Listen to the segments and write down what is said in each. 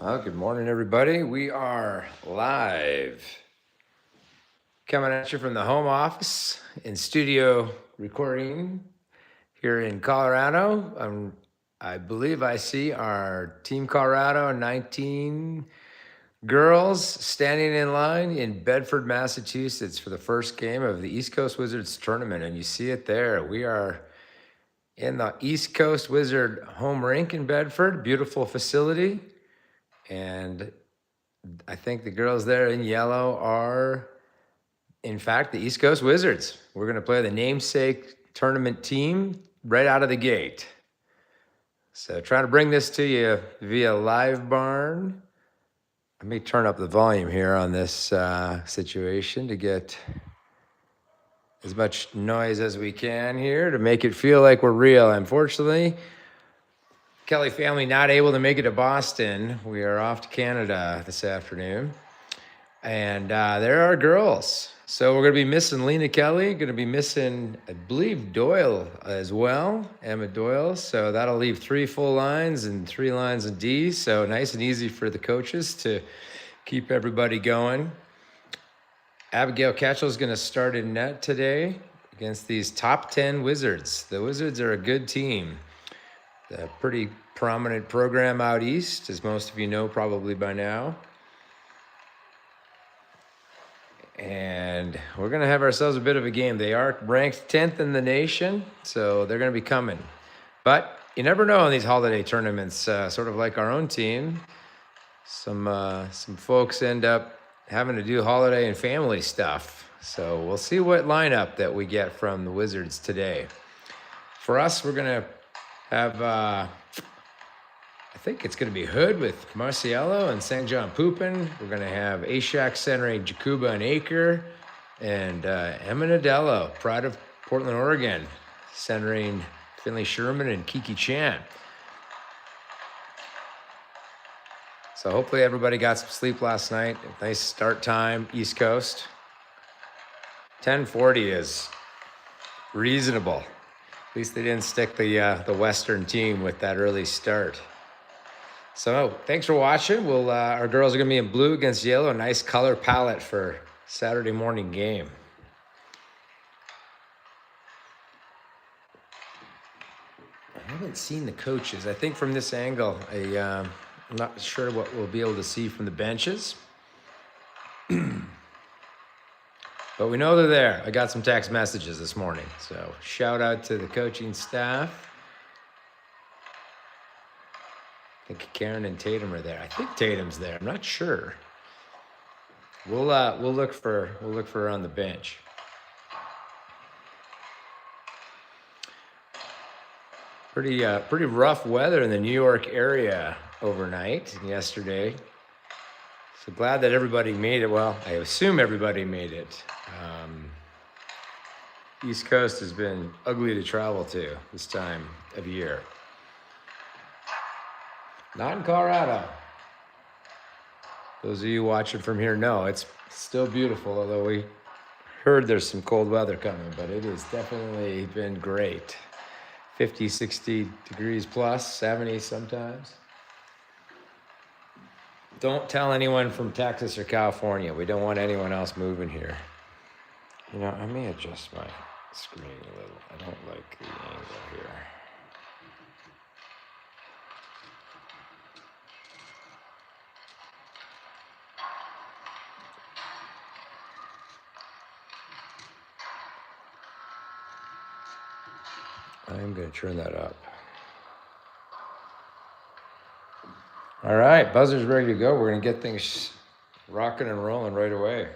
Well, good morning, everybody. We are live, coming at you from the home office in studio recording here in Colorado. I believe I see our Team Colorado 19 girls standing in line in Bedford, Massachusetts for the first game of the East Coast Wizards tournament. And you see it there. We are in the East Coast Wizard home rink in Bedford, beautiful facility. And I think the girls there in yellow are, in fact, the East Coast Wizards. We're going to play the namesake tournament team right out of the gate. So trying to bring this to you via Live Barn. Let me turn up the volume here on this situation to get as much noise as we can here to make it feel like we're real. Unfortunately, Kelly family not able to make it to Boston. We are off to Canada this afternoon. And there are girls. So we're going to be missing Lena Kelly, going to be missing, I believe, Doyle as well, Emma Doyle. So that'll leave 3 full lines and 3 lines of D. So nice and easy for the coaches to keep everybody going. Abigail Ketchel is going to start in net today against these top 10 Wizards. The Wizards are a good team. A pretty prominent program out east, as most of you know probably by now. And we're going to have ourselves a bit of a game. They are ranked 10th in the nation, so they're going to be coming. But you never know in these holiday tournaments, sort of like our own team. Some folks end up having to do holiday and family stuff. So we'll see what lineup that we get from the Wizards today. For us, we're going to have, I think it's going to be Hood with Marciello and St. John Poopin. We're going to have Ashak centering Jakuba and Aker, and Emma Nadello, Pride of Portland, Oregon, centering Finley Sherman and Kiki Chan. So hopefully everybody got some sleep last night. Nice start time, East Coast. 10:40 is reasonable. At least they didn't stick the Western team with that early start. So thanks for watching. Our girls are going to be in blue against yellow. A nice color palette for Saturday morning game. I haven't seen the coaches. I think from this angle, I'm not sure what we'll be able to see from the benches. But we know they're there. I got some text messages this morning. So shout out to the coaching staff. I think Karen and Tatum are there. I think Tatum's there. I'm not sure. We'll look for her on the bench. Pretty rough weather in the New York area overnight and yesterday. So glad that everybody made it. Well, I assume everybody made it. East Coast has been ugly to travel to this time of year. Not in Colorado. Those of you watching from here know it's still beautiful, although we heard there's some cold weather coming, but it has definitely been great. 50, 60 degrees plus, 70 sometimes. Don't tell anyone from Texas or California. We don't want anyone else moving here. You know, I may adjust my screen a little. I don't like the angle here. I'm going to turn that up. All right, buzzer's ready to go. We're going to get things rocking and rolling right away.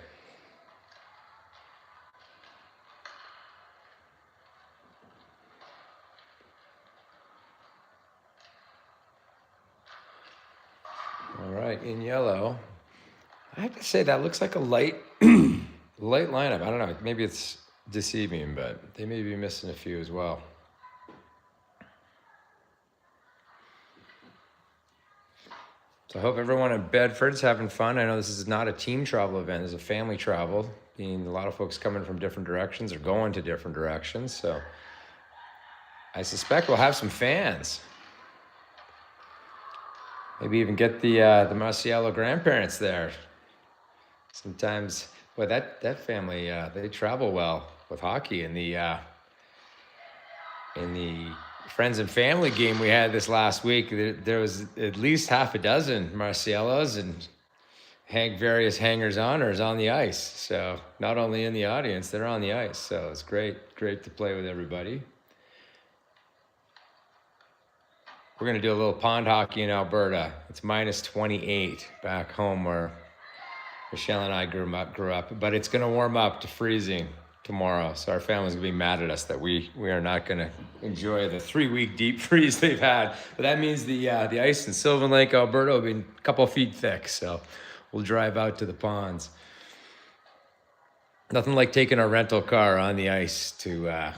All right, in yellow. I have to say that looks like a light lineup. I don't know. Maybe it's deceiving, but they may be missing a few as well. So I hope everyone in Bedford's having fun. I know this is not a team travel event. It's a family travel, being a lot of folks coming from different directions or going to different directions. So I suspect we'll have some fans. Maybe even get the Marciello grandparents there. Sometimes, boy, that family they travel well with hockey. In the friends and family game we had this last week, there was at least half a dozen Marciellos and various hangers-oners on the ice. So not only in the audience, they're on the ice. So it's great to play with everybody. We're going to do a little pond hockey in Alberta. It's -28 back home where Michelle and I grew up, but it's going to warm up to freezing tomorrow. So our family's going to be mad at us that we are not going to enjoy the 3-week deep freeze they've had. But that means the ice in Sylvan Lake, Alberta will be a couple feet thick. So we'll drive out to the ponds. Nothing like taking a rental car on the ice to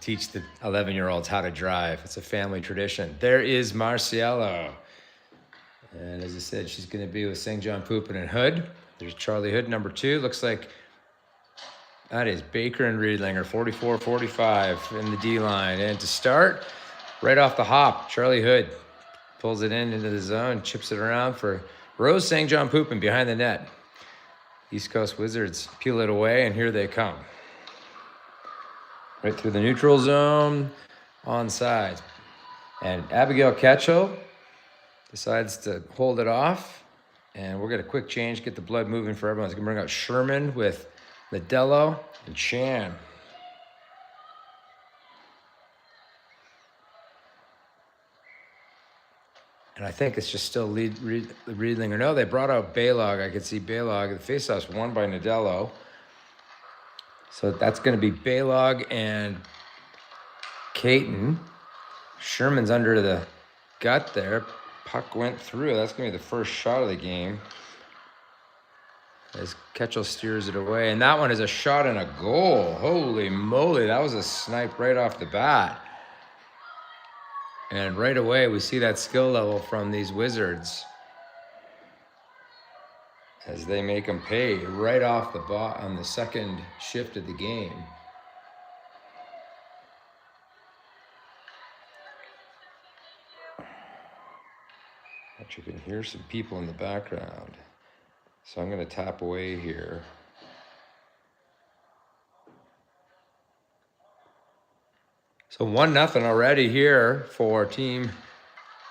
teach the 11-year-olds how to drive. It's a family tradition. There is Marciello. And as I said, she's going to be with St. John Poopin and Hood. There's Charlie Hood, number 2. Looks like that is Baker and Riedlinger, 44-45 in the D line. And to start, right off the hop, Charlie Hood pulls it into the zone, chips it around for Rose St. John Poopin behind the net. East Coast Wizards peel it away, and here they come. Right through the neutral zone, onside. And Abigail Ketchel decides to hold it off. And we'll get a quick change, get the blood moving for everyone. It's going to bring out Sherman with Nadello and Chan. And I think it's just still Riedlinger. No, they brought out Baylog. I could see Baylog. The faceoff's won by Nadello. So that's going to be Baylog and Caton. Sherman's under the gut there. Puck went through. That's going to be the first shot of the game as Ketchel steers it away. And that one is a shot and a goal. Holy moly, that was a snipe right off the bat. And right away, we see that skill level from these Wizards as they make them pay right off the bat on the second shift of the game. But you can hear some people in the background. So I'm going to tap away here. So 1-0 already here for Team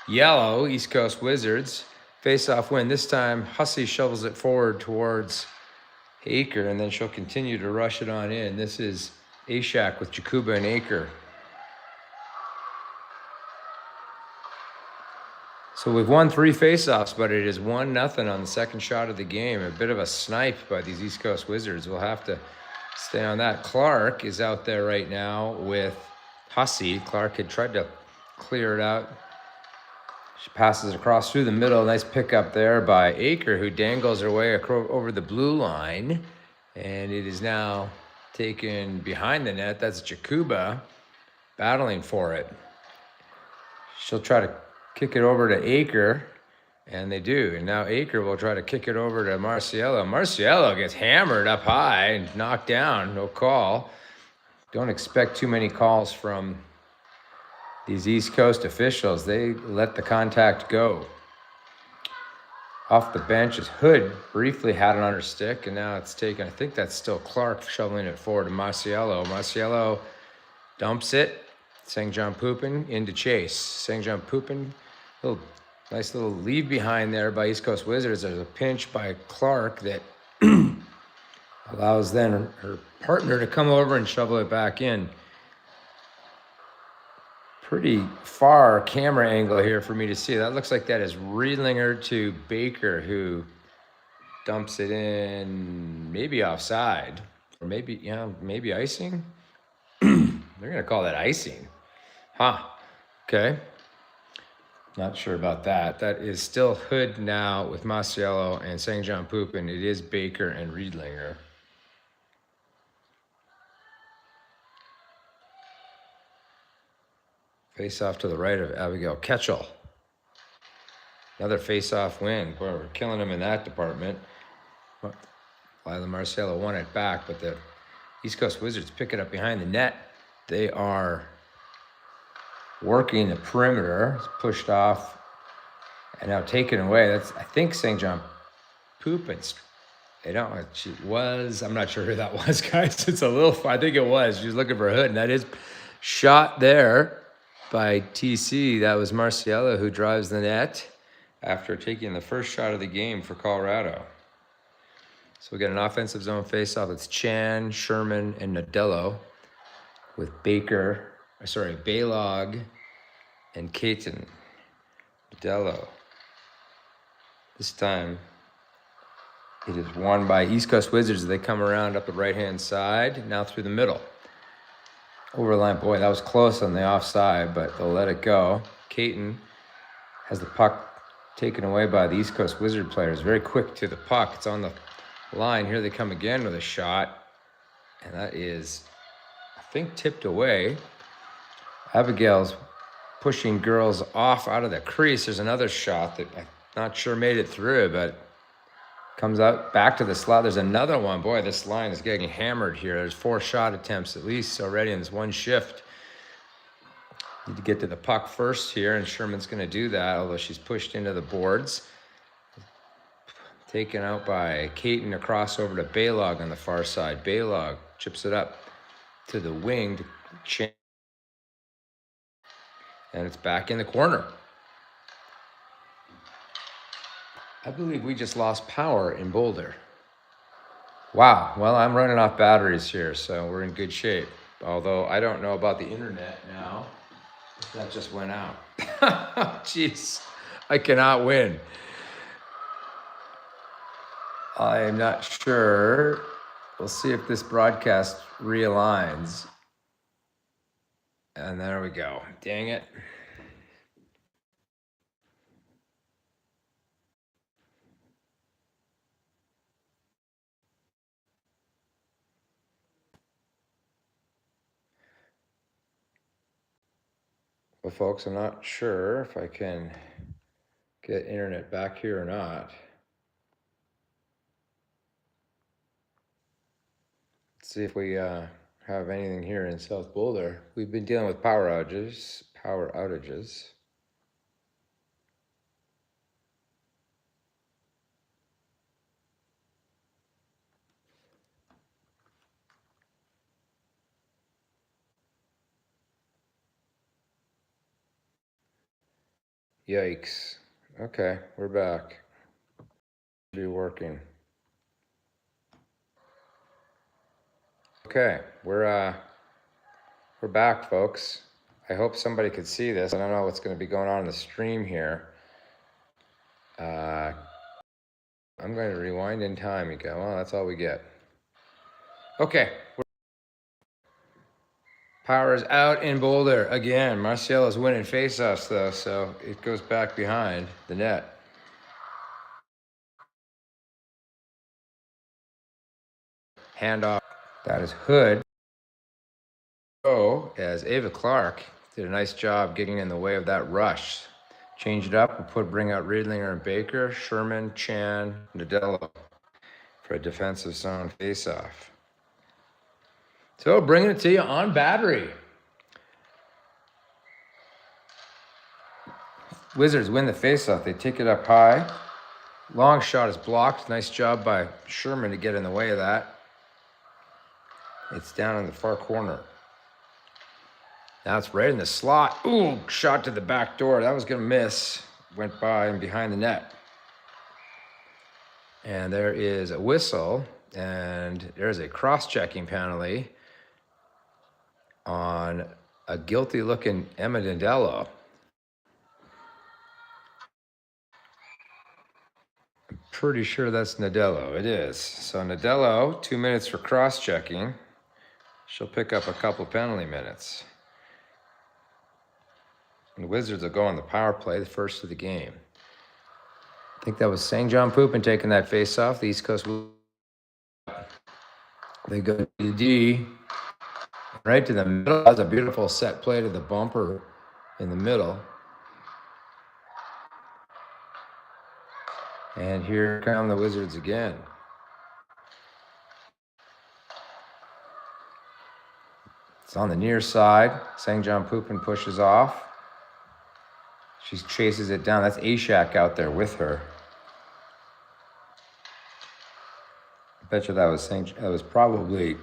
Yellow, East Coast Wizards. Face-off win. This time, Hussey shovels it forward towards Aker, and then she'll continue to rush it on in. This is Ashak with Jakuba and Aker. So we've won 3 face-offs, but it is 1-0 on the second shot of the game. A bit of a snipe by these East Coast Wizards. We'll have to stay on that. Clark is out there right now with Hussey. Clark had tried to clear it out. She passes across through the middle. Nice pickup there by Aker, who dangles her way over the blue line. And it is now taken behind the net. That's Jakuba battling for it. She'll try to kick it over to Aker, and they do. And now Aker will try to kick it over to Marciello. Marciello gets hammered up high and knocked down. No call. Don't expect too many calls from these East Coast officials. They let the contact go. Off the bench is Hood. Briefly had it on her stick, and now it's taken. I think that's still Clark shoveling it forward to Marciello. Marciello dumps it. St. John Poopin into chase. St. John Poopin, nice little leave behind there by East Coast Wizards. There's a pinch by Clark that allows then her partner to come over and shovel it back in. Pretty far camera angle here for me to see. That looks like that is Riedlinger to Baker, who dumps it in, maybe offside, or maybe icing. They're gonna call that icing. Huh, okay. Not sure about that. That is still Hood now with Marciello and St. John Poopin. It is Baker and Riedlinger. Face-off to the right of Abigail Ketchel. Another face-off win. Boy, we're killing them in that department. Lila Marciello won it back, but the East Coast Wizards pick it up behind the net. They are working the perimeter. It's pushed off And now taken away. That's, I think, St. John Poopins. I don't know. She was. I'm not sure who that was, guys. It's a little. I think it was. She was looking for a hood, and that is shot there by TC. That was Marciella who drives the net after taking the first shot of the game for Colorado. So we got an offensive zone faceoff. It's Chan, Sherman, and Nadello with Baylog, and Caton. Nadello. This time, it is won by East Coast Wizards. They come around up the right-hand side, now through the middle. Overline, boy, that was close on the offside, but they'll let it go. Caton has the puck taken away by the East Coast Wizard players. Very quick to the puck. It's on the line. Here they come again with a shot. And that is, I think, tipped away. Abigail's pushing girls off out of the crease. There's another shot that I'm not sure made it through, but comes out back to the slot. There's another one. Boy, this line is getting hammered here. There's 4 shot attempts at least already in this one shift. Need to get to the puck first here, and Sherman's going to do that, although she's pushed into the boards. Taken out by Caton across over to Baylog on the far side. Baylog chips it up to the wing to Chan. And it's back in the corner. I believe we just lost power in Boulder. Wow, well, I'm running off batteries here, so we're in good shape. Although I don't know about the internet now. That just went out. Jeez, I cannot win. I am not sure. We'll see if this broadcast realigns. And there we go. Dang it. Well, folks, I'm not sure if I can get internet back here or not. Let's see if we have anything here in South Boulder. We've been dealing with power outages. Yikes. Okay, we're back. Be working. Okay, we're back, folks. I hope somebody could see this. I don't know what's going to be going on in the stream here. I'm going to rewind in time. You go, well, that's all we get. Okay. Power is out in Boulder again. Marciella's winning faceoffs though, so it goes back behind the net. Handoff. That is Hood. Oh, as Ava Clark did a nice job getting in the way of that rush. Change it up and bring out Riedlinger and Baker, Sherman, Chan, Nadello for a defensive zone faceoff. So bringing it to you on battery. Wizards win the faceoff. They take it up high. Long shot is blocked. Nice job by Sherman to get in the way of that. It's down in the far corner. Now it's right in the slot. Ooh, shot to the back door. That was going to miss. Went by and behind the net. And there is a whistle. And there's a cross-checking penalty on a guilty-looking Emma Nadello. I'm pretty sure that's Nadello. It is. So Nadello, 2 minutes for cross-checking. She'll pick up a couple penalty minutes. And the Wizards will go on the power play, the first of the game. I think that was St. John Poopin taking that face-off. The East Coast. They go to the D. Right to the middle. That's a beautiful set play to the bumper in the middle. And here come the Wizards again. It's on the near side. St. John Poopin pushes off. She chases it down. That's Ashak out there with her. I bet you that was probably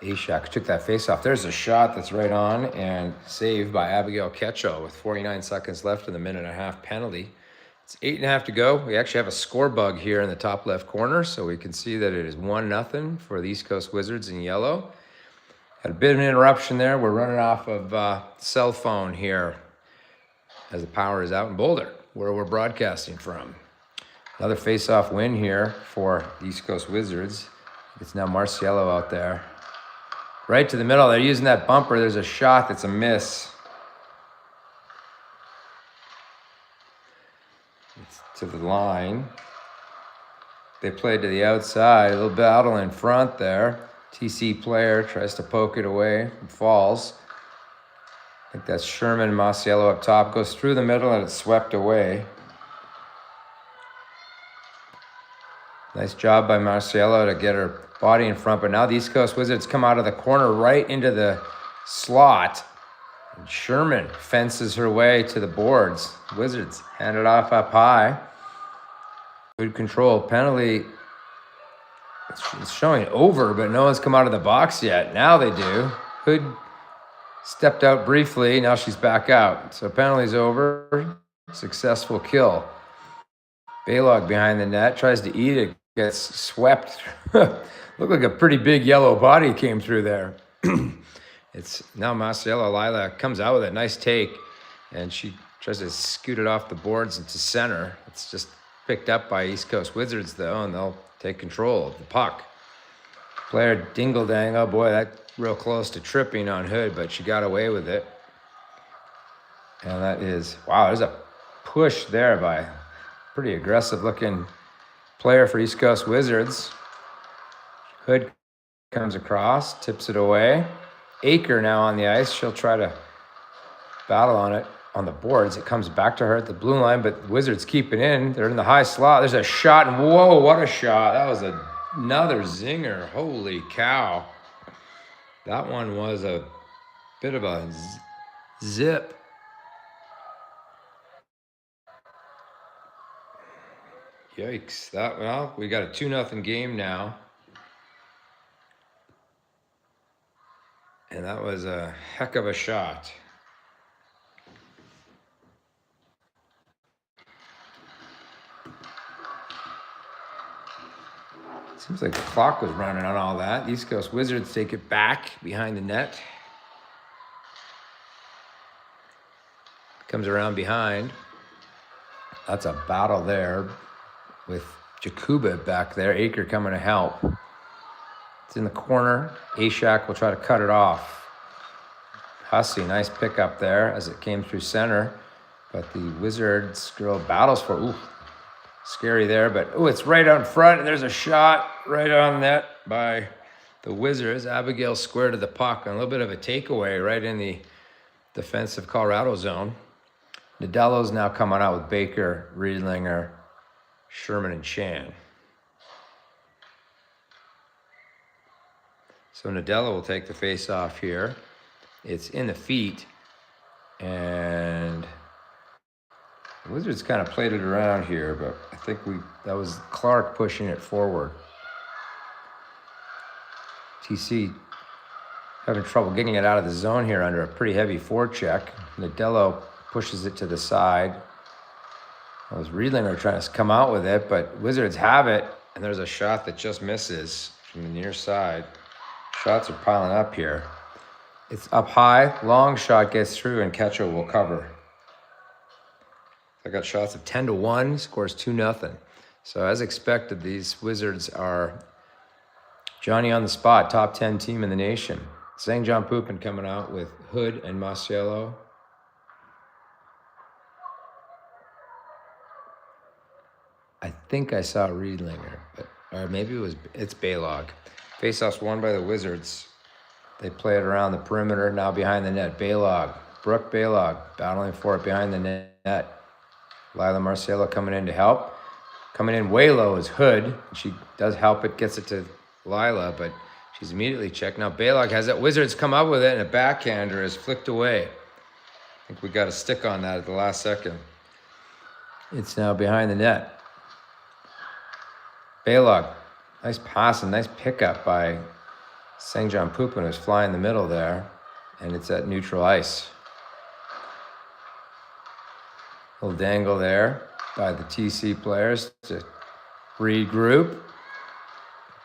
Ashak took that face off. There's a shot that's right on and saved by Abigail Ketchel with 49 seconds left in the minute-and-a-half penalty. It's 8.5 to go. We actually have a score bug here in the top left corner, so we can see that it is 1-0 for the East Coast Wizards in yellow. Had a bit of an interruption there. We're running off of cell phone here as the power is out in Boulder, where we're broadcasting from. Another face-off win here for the East Coast Wizards. It's now Marciello out there. Right to the middle. They're using that bumper. There's a shot that's a miss. It's to the line. They played to the outside. A little battle in front there. TC player tries to poke it away and falls. I think that's Sherman Marciello up top. Goes through the middle and it's swept away. Nice job by Marciello to get her body in front, but now the East Coast Wizards come out of the corner right into the slot. And Sherman fences her way to the boards. Wizards hand it off up high. Good control. Penalty. It's showing over, but no one's come out of the box yet. Now they do. Hood stepped out briefly. Now she's back out. So penalty's over. Successful kill. Baylog behind the net. Tries to eat it. Gets swept. Looked like a pretty big yellow body came through there. It's now Marciello. Lila comes out with a nice take, and she tries to scoot it off the boards into center. It's just picked up by East Coast Wizards, though, and they'll take control of the puck. Player dingle-dang. Oh, boy, that's real close to tripping on Hood, but she got away with it. And that is, wow, there's a push there by a pretty aggressive-looking player for East Coast Wizards. Hood comes across, tips it away. Aker now on the ice. She'll try to battle on it on the boards. It comes back to her at the blue line, but the Wizards keep it in. They're in the high slot. There's a shot, and whoa, what a shot. That was another zinger. Holy cow. That one was a bit of a zip. Yikes. Well, we got a 2-0 game now. And that was a heck of a shot. Seems like the clock was running on all that. East Coast Wizards take it back behind the net. Comes around behind. That's a battle there with Jakuba back there. Aker coming to help. It's in the corner. Ashak will try to cut it off. Hussey, nice pickup there as it came through center. But the Wizards girl battles for, ooh, scary there. But, ooh, it's right out in front. And there's a shot right on net by the Wizards. Abigail square to the puck. And a little bit of a takeaway right in the defensive Colorado zone. Nadello's now coming out with Baker, Riedlinger, Sherman, and Chan. So Nadello will take the face off here. It's in the feet, and the Wizards kind of played it around here, but I think that was Clark pushing it forward. TC having trouble getting it out of the zone here under a pretty heavy forecheck. Nadello pushes it to the side. That was Riedlinger trying to come out with it, but Wizards have it, and there's a shot that just misses from the near side. Shots are piling up here. It's up high, long shot gets through, and Ketchel will cover. I got shots of 10-1, scores 2-0. So as expected, these Wizards are Johnny on the spot, top 10 team in the nation. St. John Poopin coming out with Hood and Marciello. I think I saw Riedlinger, or maybe it's Baylog. Faceoffs won by the Wizards. They play it around the perimeter, now behind the net. Baylog, Brooke Baylog, battling for it behind the net. Lila Marciello coming in to help. Coming in way low is Hood. She does help it, gets it to Lila, but she's immediately checked. Now Baylog has it. Wizards come up with it, and a backhander is flicked away. think we got a stick on that at the last second. It's now behind the net. Baylog, nice pass and nice pickup by Sangjan Pupin, who's flying the middle there, and it's at neutral ice. Little dangle there by the TC players to regroup.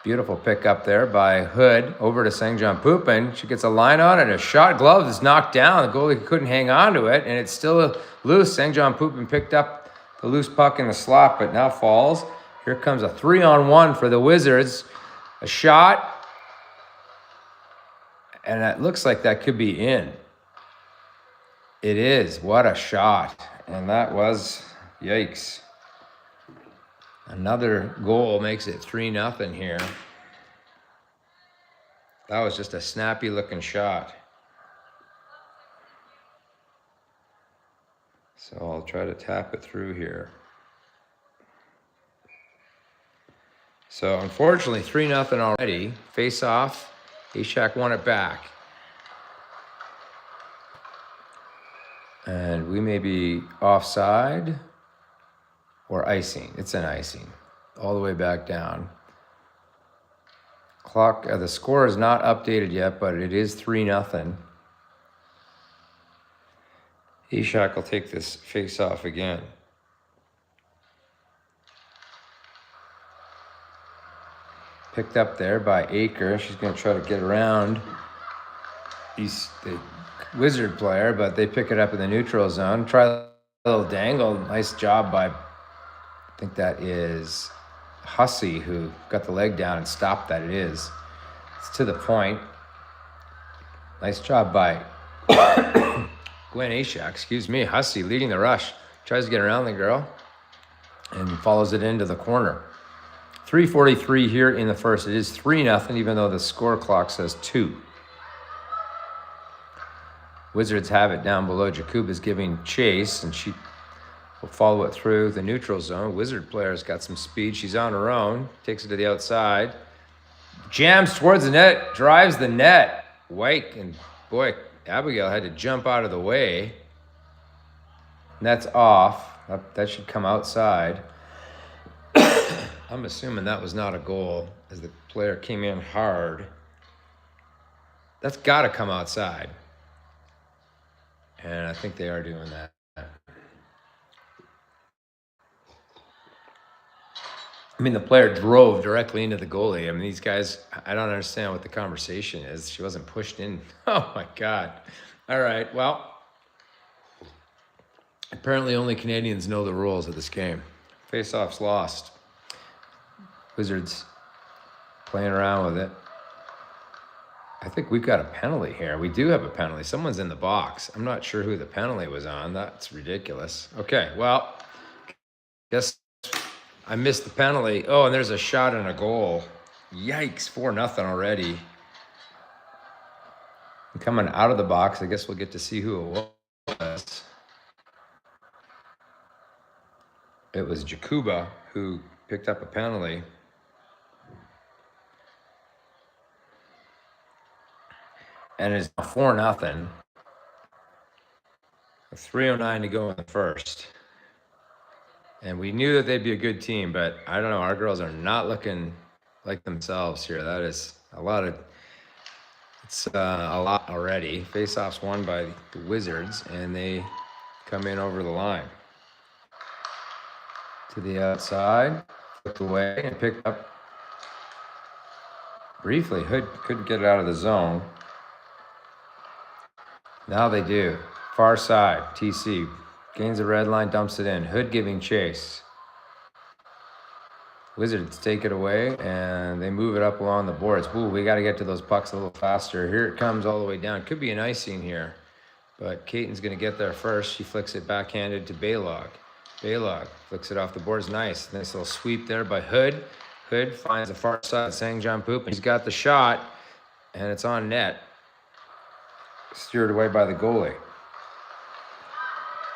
Beautiful pickup there by Hood over to Sangjan Pupin. She gets a line on it. A shot glove is knocked down. The goalie couldn't hang on to it, and it's still loose. Sangjan Pupin picked up the loose puck in the slot, but now falls. Here comes a 3-on-1 for the Wizards. A shot, and it looks like that could be in. It is. What a shot. And that was, yikes. Another goal makes it 3-0 here. That was just a snappy looking shot. So I'll try to tap it through here. So unfortunately, 3-0 already. Face off. Ishak won it back. And we may be offside or icing. It's an icing. All the way back down. Clock, the score is not updated yet, but it is 3-0. Ishak will take this face off again. Picked up there by Aker. She's going to try to get around the Wizard player, but they pick it up in the neutral zone. Try a little dangle. Nice job by, I think that is Hussey, who got the leg down and stopped that. It is. It's to the point. Nice job by Gwen Ashak, excuse me. Hussey leading the rush. Tries to get around the girl and follows it into the corner. 3:43 here in the first. It is 3-0, even though the score clock says 2. Wizards have it down below. Jakuba's giving chase, and she will follow it through the neutral zone. Wizard player's got some speed. She's on her own. Takes it to the outside. Jams towards the net. Drives the net. White, and boy, Abigail had to jump out of the way. Net's off. That should come outside. I'm assuming that was not a goal as the player came in hard. That's got to come outside. And I think they are doing that. I mean, the player drove directly into the goalie. I mean, these guys, I don't understand what the conversation is. She wasn't pushed in. Oh, my God. All right, well, apparently only Canadians know the rules of this game. Face-off's lost. Wizards playing around with it. I think we've got a penalty here. We do have a penalty. Someone's in the box. I'm not sure who the penalty was on. That's ridiculous. Okay, well, guess I missed the penalty. Oh, and there's a shot and a goal. Yikes, 4-0 already. And coming out of the box, I guess we'll get to see who it was. It was Jakuba who picked up a penalty. And it's 4-0. 3:09 to go in the first. And we knew that they'd be a good team, but I don't know. Our girls are not looking like themselves here. That is a lot already. Face-offs won by the Wizards, and they come in over the line. To the outside, flipped away and picked up briefly. Hood couldn't get it out of the zone. Now they do. Far side, TC gains the red line, dumps it in. Hood giving chase. Wizards take it away, and they move it up along the boards. Ooh, we got to get to those pucks a little faster. Here it comes all the way down. Could be an icing here, but Caton's going to get there first. She flicks it backhanded to Baylog. Baylog flicks it off the boards. Nice little sweep there by Hood. Hood finds the far side, Sangjan Poop, and he's got the shot, and it's on net. Steered away by the goalie.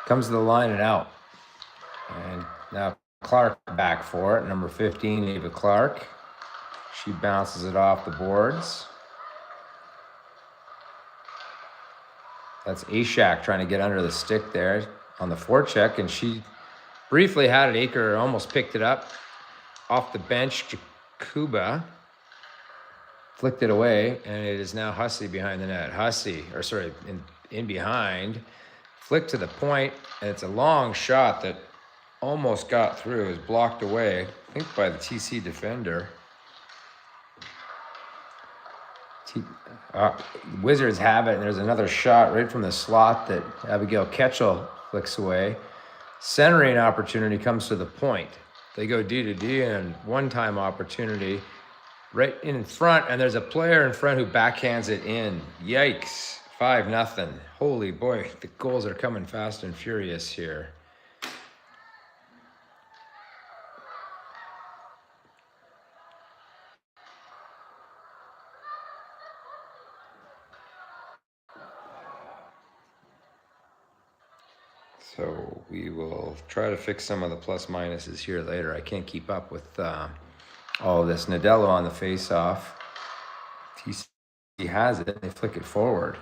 Comes to the line and out. And now Clark back for it. Number 15, Ava Clark. She bounces it off the boards. That's Ashak trying to get under the stick there on the forecheck, and she briefly had it. Aker almost picked it up off the bench. Jakuba flicked it away, and it is now Hussey behind the net. Hussey, or sorry, in behind, flicked to the point, and it's a long shot that almost got through. It was blocked away, I think, by the TC defender. Wizards have it, and there's another shot right from the slot that Abigail Ketchel flicks away. Centering opportunity comes to the point. They go D to D, and one-time opportunity right in front, and there's a player in front who backhands it in. Yikes, 5-0. Holy boy, the goals are coming fast and furious here. So we will try to fix some of the plus minuses here later. I can't keep up with all of this. Nadello on the face-off. TC has it. They flick it forward.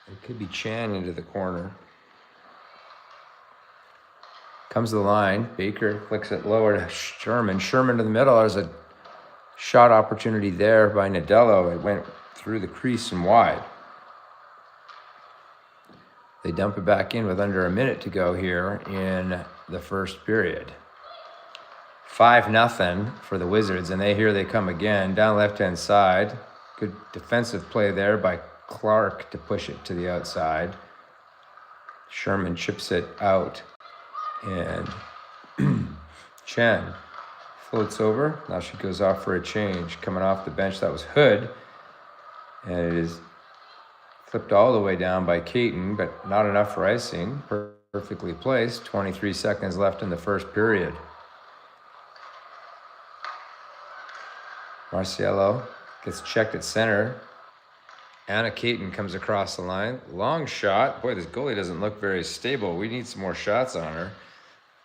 It could be Chan into the corner. Comes to the line. Baker flicks it lower to Sherman. Sherman to the middle. There's a shot opportunity there by Nadello. It went through the crease and wide. They dump it back in with under a minute to go here in the first period. 5-0 for the Wizards, and here they come again. Down left-hand side. Good defensive play there by Clark to push it to the outside. Sherman chips it out, and Chen floats over. Now she goes off for a change. Coming off the bench, that was Hood, and it is flipped all the way down by Caton, but not enough for icing. Perfectly placed. 23 seconds left in the first period. Marciello gets checked at center. Anna Caton comes across the line. Long shot. Boy, this goalie doesn't look very stable. We need some more shots on her.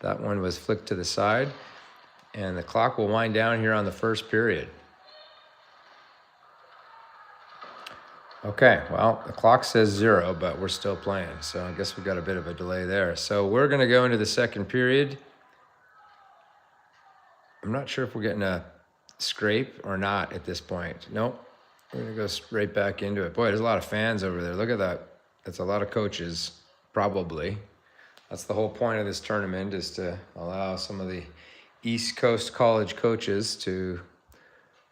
That one was flicked to the side. And the clock will wind down here on the first period. Okay, well, the clock says 0, but we're still playing. So I guess we've got a bit of a delay there. So we're going to go into the second period. I'm not sure if we're getting a scrape or not at this point. Nope. We're going to go straight back into it. Boy, there's a lot of fans over there. Look at that. That's a lot of coaches, probably. That's the whole point of this tournament, is to allow some of the East Coast college coaches to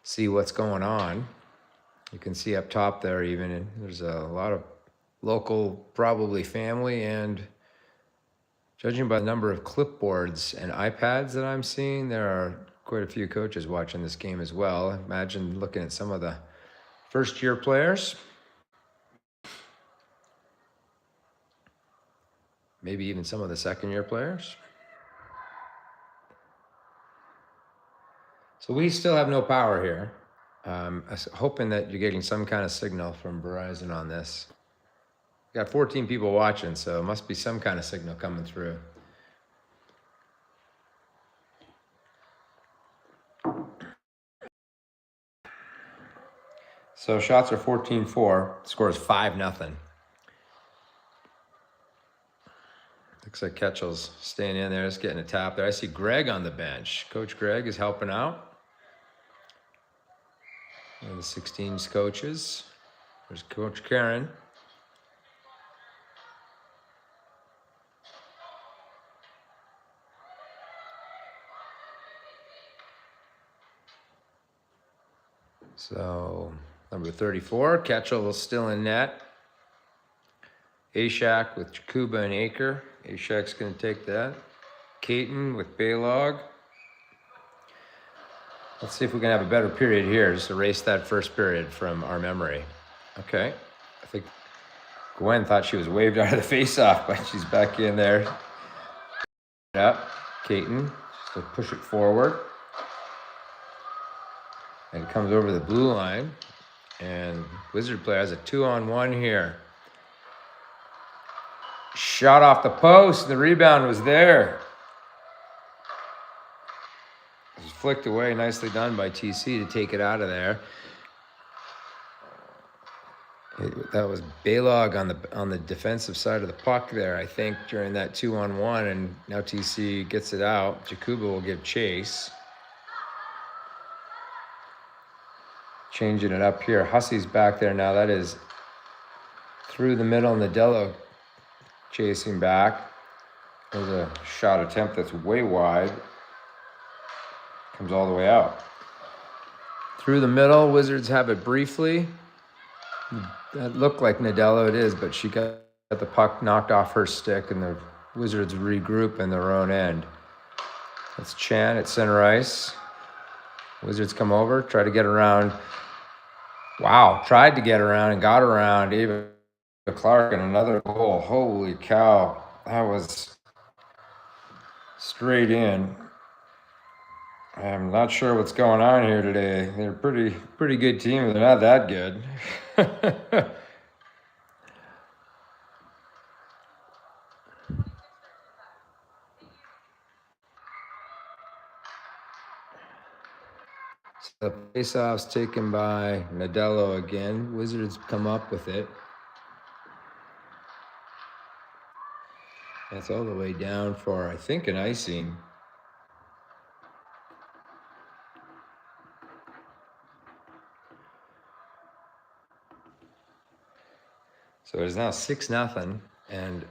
see what's going on. You can see up top there even, and there's a lot of local, probably family, and judging by the number of clipboards and iPads that I'm seeing, there are quite a few coaches watching this game as well. Imagine looking at some of the first-year players. Maybe even some of the second-year players. So we still have no power here. I'm hoping that you're getting some kind of signal from Verizon on this. We've got 14 people watching, so it must be some kind of signal coming through. So shots are 14-4. Score is 5-0. Looks like Ketchel's staying in there, just getting a tap there. I see Greg on the bench. Coach Greg is helping out. One of the 16's coaches. There's Coach Karen. So number 34, Ketchel is still in net. Ashak with Jakuba and Aker. Ashak's going to take that. Caton with Baylog. Let's see if we can have a better period here. Just erase that first period from our memory. Okay. I think Gwen thought she was waved out of the face-off, but she's back in there. Up. Caton. Just to push it forward. And it comes over the blue line. And Wizard player has a 2-on-1 here. Shot off the post. The rebound was there. It was flicked away. Nicely done by TC to take it out of there. That was Baylog on the defensive side of the puck there, I think, during that 2-on-1, and now TC gets it out. Jakuba will give chase. Changing it up here. Hussey's back there now. That is through the middle, and Nadello chasing back. There's a shot attempt that's way wide. Comes all the way out. Through the middle, Wizards have it briefly. That looked like Nadello, it is, but she got the puck knocked off her stick, and the Wizards regroup in their own end. That's Chan at center ice. Wizards come over, try to get around. Wow, tried to get around and got around Ava Clark, and another goal. Holy cow, that was straight in. I'm not sure what's going on here today. They're a pretty good team, but they're not that good. So the face-off's taken by Nadello again. Wizards come up with it. That's all the way down for, I think, an icing. So it is now 6-0, and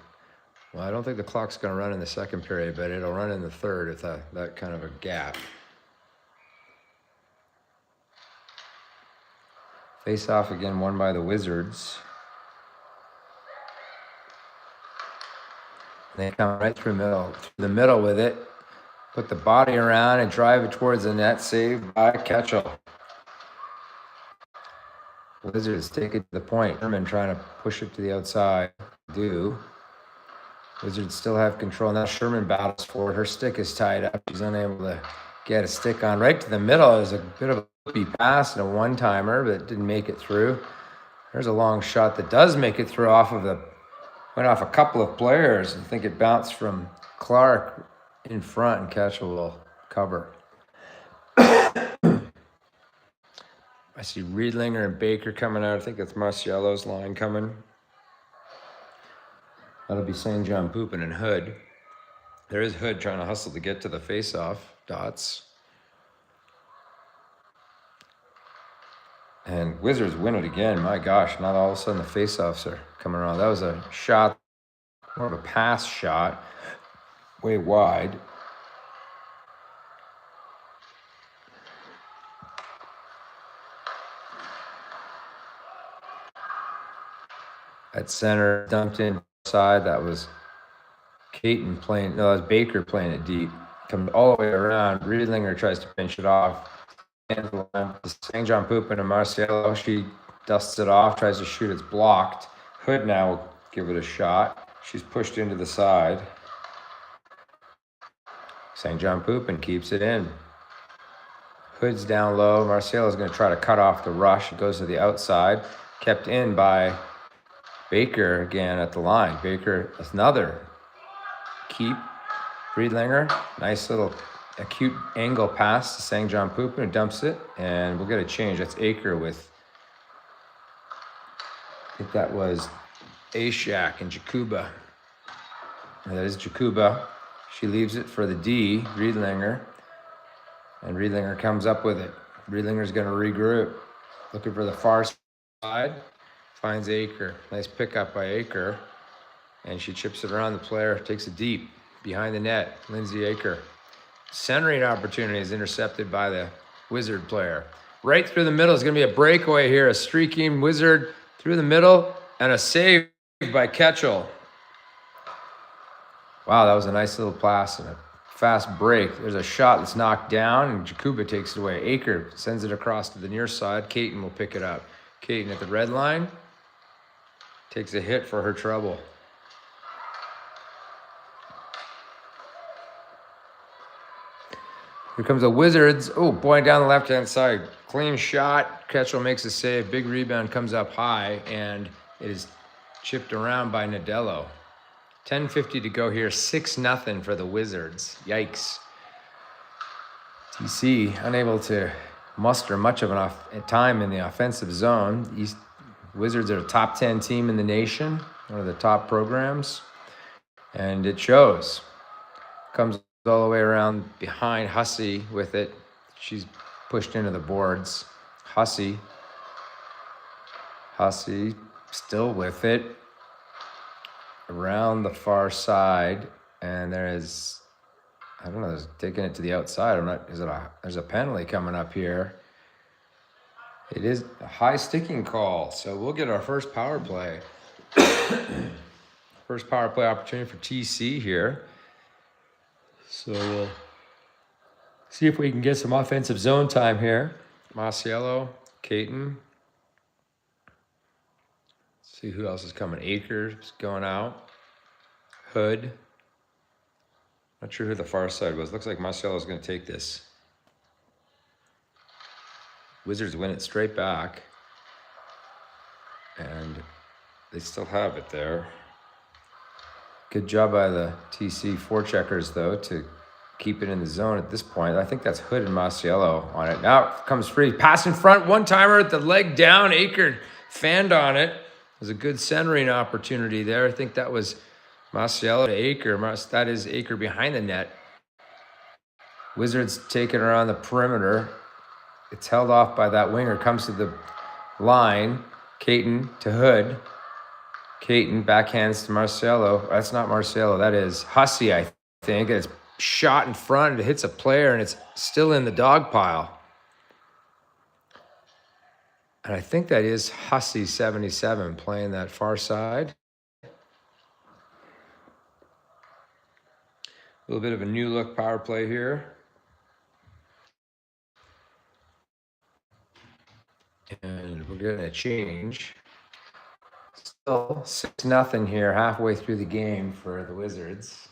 well, I don't think the clock's going to run in the second period, but it'll run in the third if that kind of a gap. Face off again, won by the Wizards. They come right through the middle with it. Put the body around and drive it towards the net. Saved by Ketchel. Wizards take it to the point. Sherman trying to push it to the outside. Wizards still have control. Now Sherman battles for it. Her stick is tied up. She's unable to get a stick on. Right to the middle. There's a bit of a loopy pass and a one-timer, but it didn't make it through. There's a long shot that does make it through went off a couple of players. I think it bounced from Clark in front, and Ketchel will cover. I see Riedlinger and Baker coming out. I think that's Marciello's line coming. That'll be St. John Poopin and Hood. There is Hood trying to hustle to get to the face-off dots. And Wizards win it again. My gosh, not all of a sudden the face-offs are coming around. That was a shot, more of a pass shot, way wide. At center, dumped in side. That was Caton playing. No, that was Baker playing it deep. Comes all the way around. Riedlinger tries to pinch it off. St. John Poopin and Marciello. She dusts it off, tries to shoot. It's blocked. Hood now will give it a shot. She's pushed into the side. St. John Poopin keeps it in. Hood's down low. Marciello's going to try to cut off the rush. It goes to the outside. Kept in by Baker again at the line. Baker, another keep. Riedlinger, nice little acute angle pass to St. John Poopin, who dumps it, and we'll get a change. That's Aker with, I think that was Ashak and Jakuba. And that is Jakuba. She leaves it for the D, Riedlinger, and Riedlinger comes up with it. Riedlinger's going to regroup, looking for the far side. Finds Aker. Nice pickup by Aker. And she chips it around the player, takes it deep behind the net. Lindsay Aker. Centering opportunity is intercepted by the Wizard player. Right through the middle is going to be a breakaway here. A streaking Wizard through the middle and a save by Ketchel. Wow, that was a nice little pass and a fast break. There's a shot that's knocked down and Jakuba takes it away. Aker sends it across to the near side. Caton will pick it up. Caton at the red line. Takes a hit for her trouble. Here comes the Wizards. Oh, boy, down the left-hand side. Clean shot. Ketchel makes a save. Big rebound comes up high, and it is chipped around by Nadello. 10:50 to go here. 6-0 for the Wizards. Yikes. TC unable to muster much of a time in the offensive zone. Wizards are a top 10 team in the nation, one of the top programs, and it shows. Comes all the way around behind Hussey with it. She's pushed into the boards. Hussey still with it around the far side, and there's, I don't know, taking it to the outside. There's a penalty coming up here. It is a high sticking call, so we'll get our first power play. First power play opportunity for TC here. So we'll see if we can get some offensive zone time here. Masiello, Caton. See who else is coming. Akers going out. Hood. Not sure who the far side was. Looks like Masiello is going to take this. Wizards win it straight back. And they still have it there. Good job by the TC forecheckers, though, to keep it in the zone at this point. I think that's Hood and Masiello on it. Now it comes free. Pass in front. One-timer at the leg down. Aker fanned on it. It was a good centering opportunity there. I think that was Masiello to Aker. That is Aker behind the net. Wizards taking around the perimeter. It's held off by that winger. Comes to the line. Caton to Hood. Caton backhands to Masiello. That's not Masiello. That is Hussey, I think. It's shot in front. It hits a player, and it's still in the dog pile. And I think that is Hussey 77 playing that far side. A little bit of a new look power play here. And we're getting a change. Still 6-0 here, halfway through the game for the Wizards.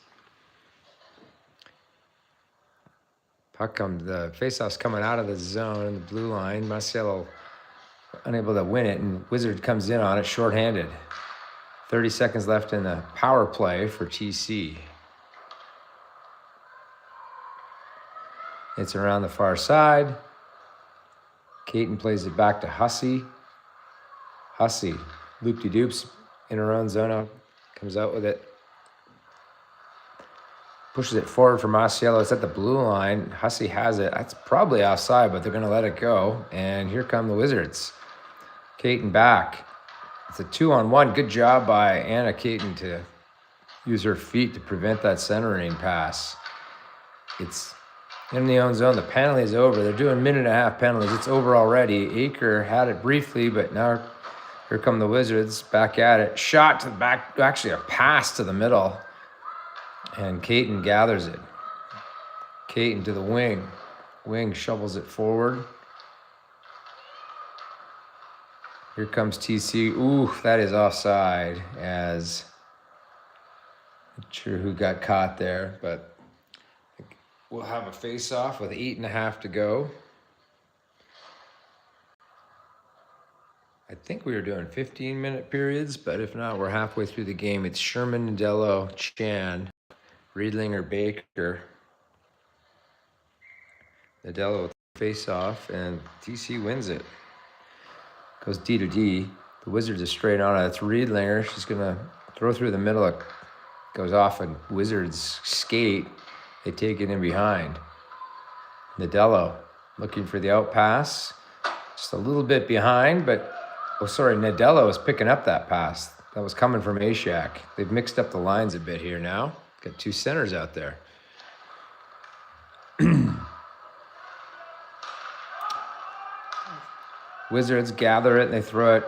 The faceoff's coming out of the zone in the blue line. Masiello unable to win it, and Wizard comes in on it shorthanded. 30 seconds left in the power play for TC. It's around the far side. Caton plays it back to Hussey. Hussey, loop-de-doops in her own zone, comes out with it. Pushes it forward for Masiello. It's at the blue line. Hussey has it. That's probably offside, but they're going to let it go. And here come the Wizards. Caton back. It's a 2-on-1. Good job by Anna Caton to use her feet to prevent that centering pass. It's in the own zone. The penalty is over. They're doing minute-and-a-half penalties. It's over already. Aker had it briefly, but now here come the Wizards back at it. Shot to the back. Actually, a pass to the middle. And Caton gathers it. Caton to the wing. Wing shovels it forward. Here comes TC. Ooh, that is offside. As not sure who got caught there, but we'll have a face-off with 8.5 to go. I think we were doing 15-minute periods, but if not, we're halfway through the game. It's Sherman, Nadello, Chan, Riedlinger, Baker. Nadello with the face-off, and TC wins it. Goes D to D. The Wizards are straight on it. It's Riedlinger. She's going to throw through the middle. It goes off a Wizards skate. They take it in behind. Nadello looking for the out pass. Just a little bit behind, but Nadello is picking up that pass. That was coming from Ashak. They've mixed up the lines a bit here now. Got two centers out there. Wizards gather it and they throw it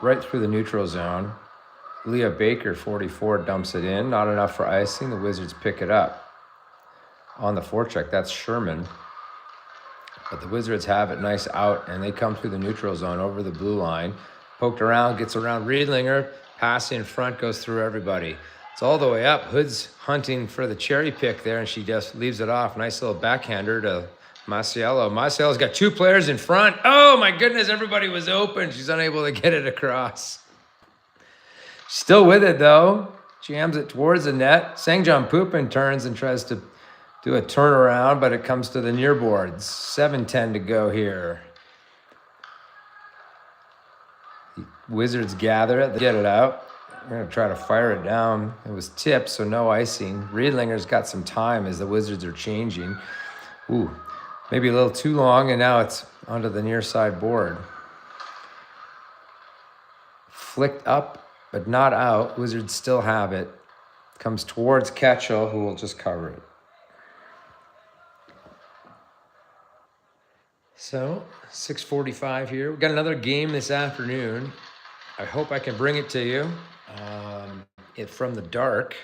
right through the neutral zone. Leah Baker, 44, dumps it in. Not enough for icing. The Wizards pick it up. On the forecheck, that's Sherman. But the Wizards have it nice out, and they come through the neutral zone over the blue line. Poked around, gets around Riedlinger. Pass in front, goes through everybody. It's all the way up. Hood's hunting for the cherry pick there, and she just leaves it off. Nice little backhander to Masiello. Masiello's got two players in front. Oh, my goodness, everybody was open. She's unable to get it across. Still with it, though. Jams it towards the net. Sangjeon Pupin turns and tries to do a turnaround, but it comes to the near boards. 7:10 to go here. Wizards gather it, they get it out. I'm going to try to fire it down. It was tipped, so no icing. Riedlinger's got some time as the Wizards are changing. Ooh, maybe a little too long, and now it's onto the near side board. Flicked up, but not out. Wizards still have it. Comes towards Ketchel, who will just cover it. So, 6:45 here. We've got another game this afternoon. I hope I can bring it to you. It from the dark.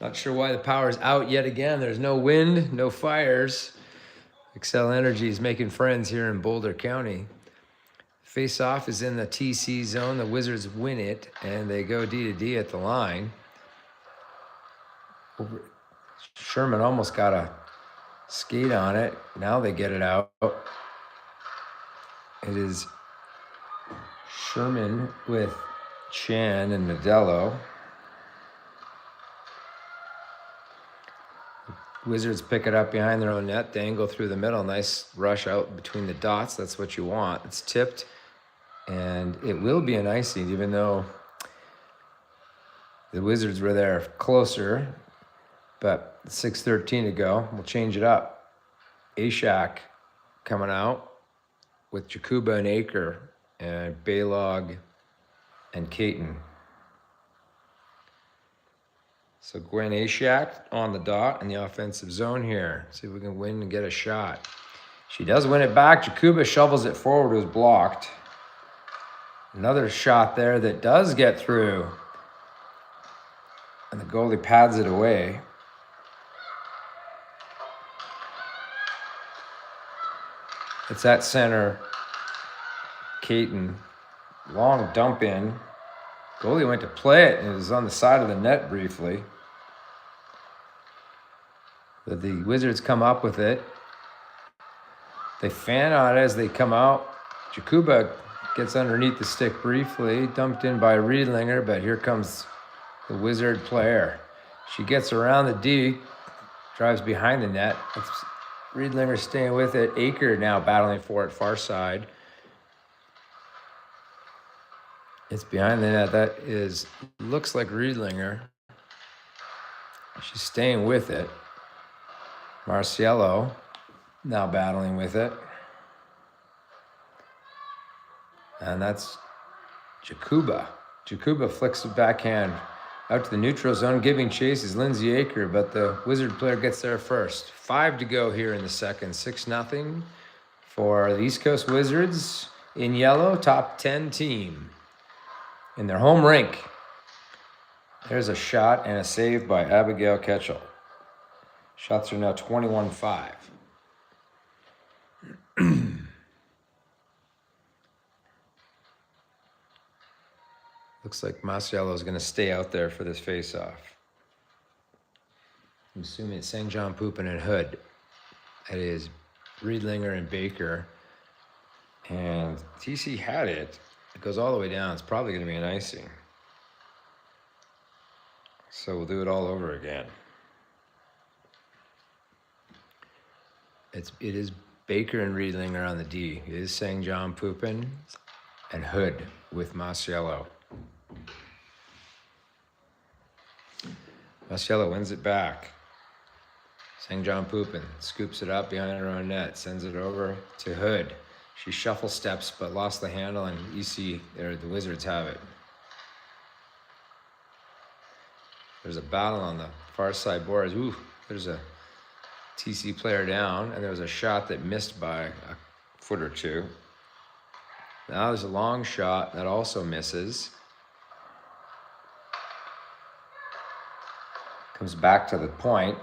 Not sure why the power's out yet again. There's no wind, no fires. Excel Energy is making friends here in Boulder County. Face-off is in the TC zone. The Wizards win it, and they go D to D at the line. Sherman almost got a skate on it. Now they get it out. It is Sherman with Chan and Nadello. Wizards pick it up behind their own net. They angle through the middle. Nice rush out between the dots. That's what you want. It's tipped, and it will be an icing, even though the Wizards were there closer. But 6:13 to go. We'll change it up. Ashak coming out with Jakuba and Aker and Baylog and Caton. So Gwen Ashak on the dot in the offensive zone here. See if we can win and get a shot. She does win it back. Jakuba shovels it forward. It was blocked. Another shot there that does get through. And the goalie pads it away. It's at center. Caton. Long dump in. Goalie went to play it and it was on the side of the net briefly. But the Wizards come up with it. They fan on it as they come out. Jakuba gets underneath the stick briefly. Dumped in by Riedlinger, but here comes the Wizard player. She gets around the D, drives behind the net. It's Riedlinger staying with it. Aker now battling for it, far side. It's behind the net. That is, looks like Riedlinger. She's staying with it. Marciello now battling with it. And that's Jakuba. Jakuba flicks the backhand out to the neutral zone. Giving chase is Lindsay Aker, but the Wizard player gets there first. 5 to go here in the second. 6-0 for the East Coast Wizards in yellow, top 10 team in their home rink. There's a shot and a save by Abigail Ketchel. Shots are now 21-5. Looks like Masiello is going to stay out there for this face-off. I'm assuming it's St. John, Poopin, and Hood. That is Riedlinger and Baker. And TC had it. It goes all the way down. It's probably going to be an icing. So we'll do it all over again. It is Baker and Riedlinger on the D. It is St. John, Poopin, and Hood with Masiello. Masiello wins it back. St. John Poopin scoops it up behind her own net, sends it over to Hood. She shuffle steps but lost the handle, and you see there the Wizards have it. There's a battle on the far side boards. Ooh, there's a TC player down, and there was a shot that missed by a foot or two. Now there's a long shot that also misses. Comes back to the point.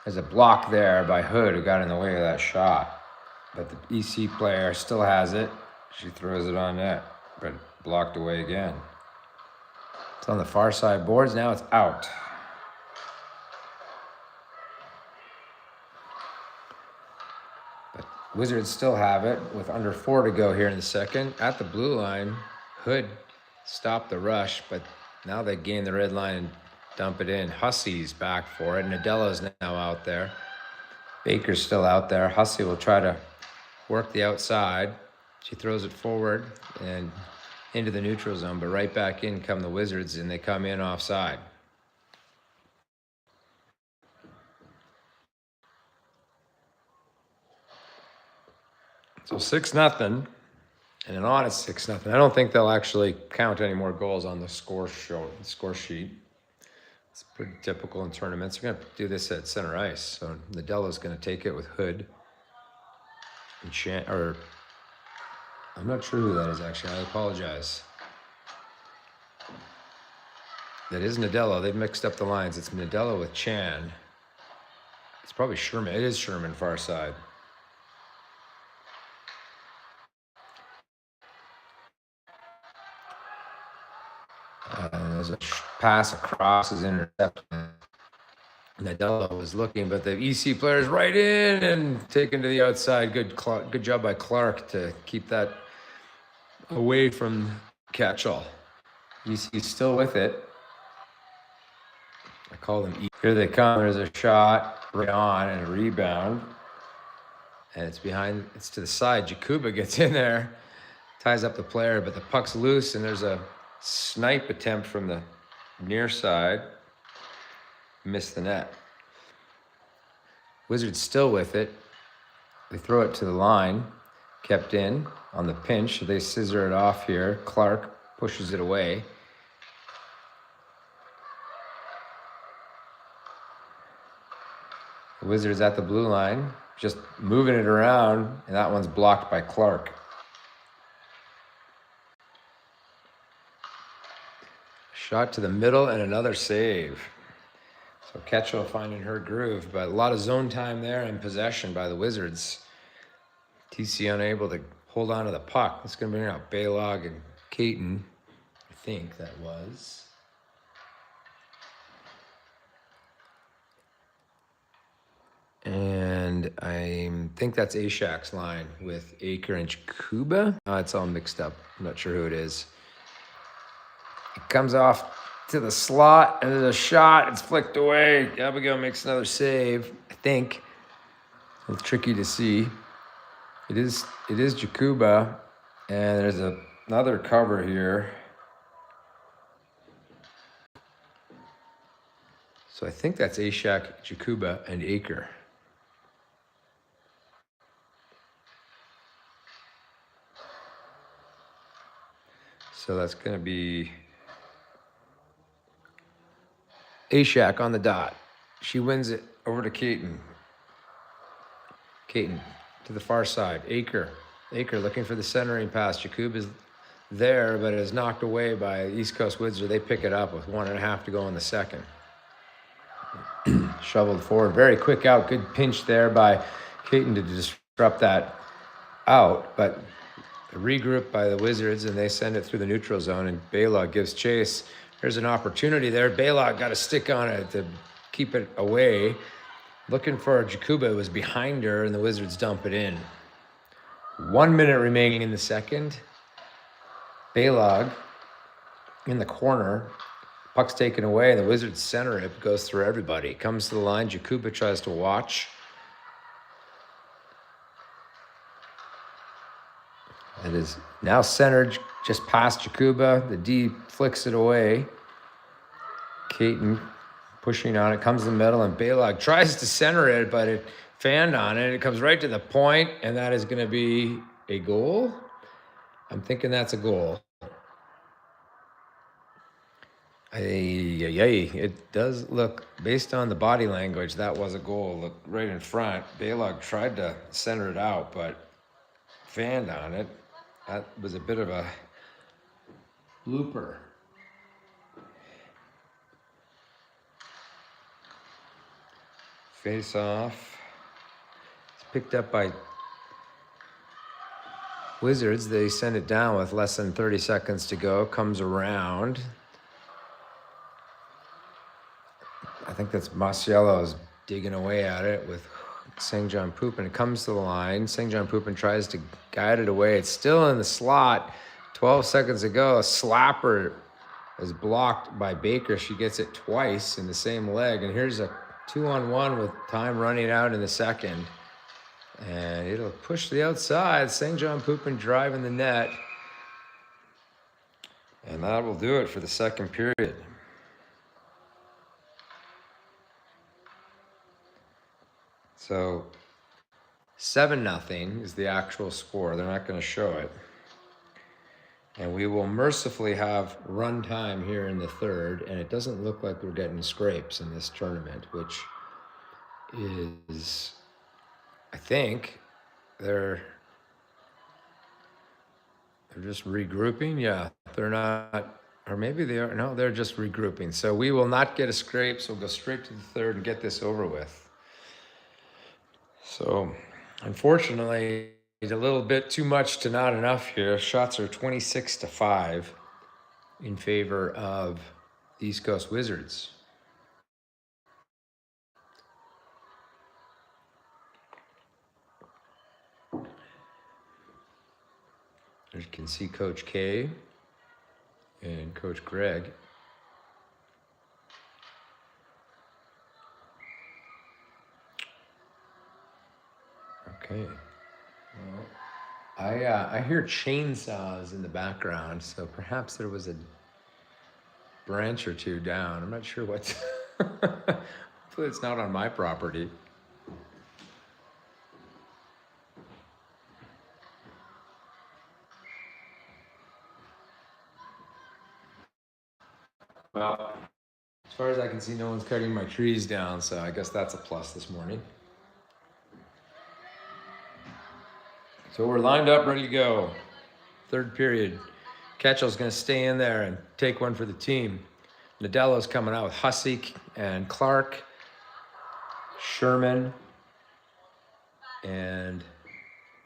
There's a block there by Hood who got in the way of that shot. But the EC player still has it. She throws it on net, but blocked away again. It's on the far side boards. Now it's out. But Wizards still have it with under 4 to go here in the second. At the blue line, Hood stopped the rush, but now they gain the red line and dump it in. Hussey's back for it. Nadella's now out there. Baker's still out there. Hussey will try to work the outside. She throws it forward and into the neutral zone, but right back in come the Wizards, and they come in offside. So 6-0, and an honest 6-0. I don't think they'll actually count any more goals on the score sheet. It's pretty typical in tournaments. We're going to do this at center ice. So Nadella's going to take it with Hood and I'm not sure who that is, actually. I apologize. That is Nadella. They've mixed up the lines. It's Nadella with Chan. It's probably Sherman. It is Sherman, far side. There's a pass across, is intercepted. Nadella was looking, but the EC player's right in and taken to the outside. Good job by Clark to keep that away from Catchall. EC's still with it. I call them E. Here they come. There's a shot right on and a rebound. And it's to the side. Jakuba gets in there, ties up the player, but the puck's loose, and there's a snipe attempt from the near side. Missed the net. Wizards still with it. They throw it to the line. Kept in on the pinch. They scissor it off here. Clark pushes it away. The Wizards at the blue line, just moving it around, and that one's blocked by Clark. Shot to the middle and another save. So Ketchel finding her groove, but a lot of zone time there and possession by the Wizards. TC unable to hold on to the puck. It's going to bring out Baylog and Caton. I think that was. And I think that's Ashak's line with Aker and Jakuba. It's all mixed up. I'm not sure who it is. It comes off to the slot, and there's a shot. It's flicked away. Abigail makes another save, I think. It's tricky to see. It is Jakuba, and there's another cover here. So I think that's Ashak, Jakuba, and Aker. So that's going to be Ashak on the dot. She wins it over to Caton. Caton to the far side. Aker looking for the centering pass. Jakub is there, but it is knocked away by East Coast Wizards. They pick it up with 1.5 to go in the second. Shoveled forward. Very quick out. Good pinch there by Caton to disrupt that out, but regrouped by the Wizards, and they send it through the neutral zone, and Baylog gives chase. There's an opportunity there. Baylog got a stick on it to keep it away. Looking for Jakuba, was behind her, and the Wizards dump it in. 1 minute remaining in the second. Baylog in the corner. Puck's taken away, and the Wizards center it. Goes through everybody. Comes to the line. Jakuba tries to watch. It is now centered just past Jakuba. The D flicks it away. Caton pushing on it, comes to the middle, and Baylog tries to center it, but it fanned on it. It comes right to the point, and that is going to be a goal. I'm thinking that's a goal. It does look, based on the body language, that was a goal. Look right in front. Baylog tried to center it out, but fanned on it. That was a bit of a blooper. Face off. It's picked up by Wizards. They send it down with less than 30 seconds to go. Comes around. I think that's Masiello's digging away at it with Sangjon Poopin. It comes to the line. Sangjon Poopin tries to guide it away. It's still in the slot. 12 seconds ago, a slapper is blocked by Baker. She gets it twice in the same leg. And here's a 2-on-1 with time running out in the second. And it'll push to the outside. St. John Poopin driving the net. And that will do it for the second period. So 7-0 is the actual score. They're not going to show it. And we will mercifully have run time here in the third. And it doesn't look like we're getting scrapes in this tournament, which is, I think, they're just regrouping. Yeah, they're not, or maybe they are. No, they're just regrouping. So we will not get a scrape. So we'll go straight to the third and get this over with. So unfortunately, it's a little bit too much to not enough here. Shots are 26-5 in favor of the East Coast Wizards. You can see Coach K and Coach Greg. Okay. Well, I hear chainsaws in the background, so perhaps there was a branch or two down. I'm not sure what. Hopefully it's not on my property. Well, as far as I can see, no one's cutting my trees down, so I guess that's a plus this morning. So we're lined up, ready to go. Third period. Ketchell's going to stay in there and take one for the team. Nadello's coming out with Hussey and Clark, Sherman, and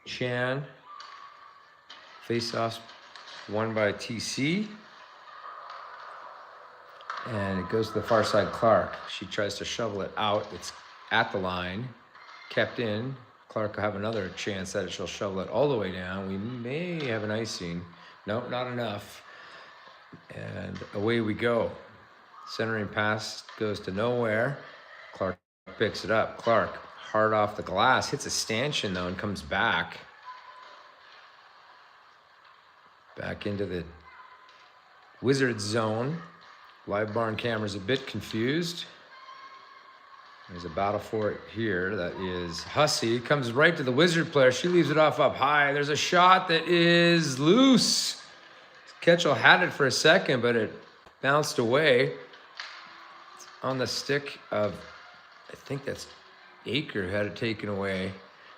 Chan. Face-offs won by TC. And it goes to the far side, Clark. She tries to shovel it out. It's at the line, kept in. Clark will have another chance that she'll shovel it all the way down. We may have an icing. Nope, not enough. And away we go. Centering pass goes to nowhere. Clark picks it up. Clark, hard off the glass, hits a stanchion though and comes back. Back into the Wizards zone. Live barn camera's a bit confused. There's a battle for it here. That is Hussey. Comes right to the Wizard player. She leaves it off up high. There's a shot that is loose. Ketchell had it for a second, but it bounced away. It's on the stick of, I think that's Aker had it taken away.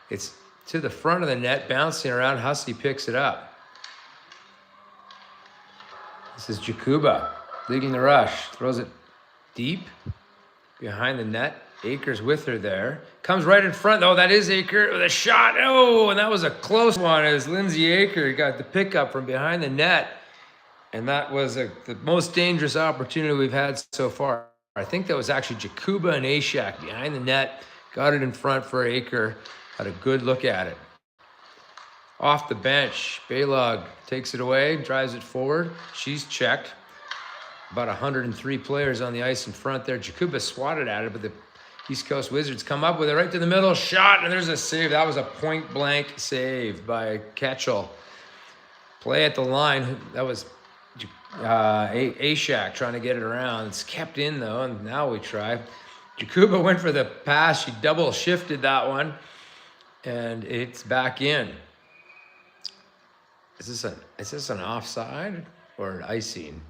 It's to the front of the net, bouncing around. Hussey picks it up. This is Jakuba leading the rush. Throws it deep behind the net. Aker's with her there. Comes right in front. Oh, that is Aker with a shot. Oh, and that was a close one as Lindsay Aker got the pickup from behind the net. And that was the most dangerous opportunity we've had so far. I think that was actually Jakuba and Ashak behind the net. Got it in front for Aker. Had a good look at it. Off the bench, Baylog takes it away, drives it forward. She's checked. About 103 players on the ice in front there. Jakuba swatted at it, but the East Coast Wizards come up with it right to the middle. Shot, and there's a save. That was a point-blank save by Ketchell. Play at the line. That was Ashak trying to get it around. It's kept in, though, and now we try. Jakuba went for the pass. She double-shifted that one, and it's back in. Is this an offside or an icing?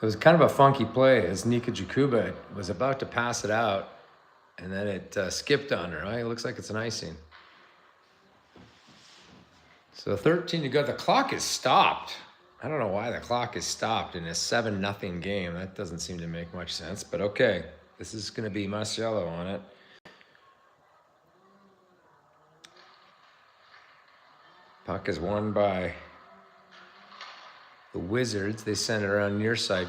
It was kind of a funky play as Nika Jakuba was about to pass it out, and then it skipped on her. Right? It looks like it's an icing. So 13 to go. The clock is stopped. I don't know why the clock is stopped in a 7-0 game. That doesn't seem to make much sense, but okay. This is going to be Marciello on it. Puck is won by the Wizards. They send it around near side.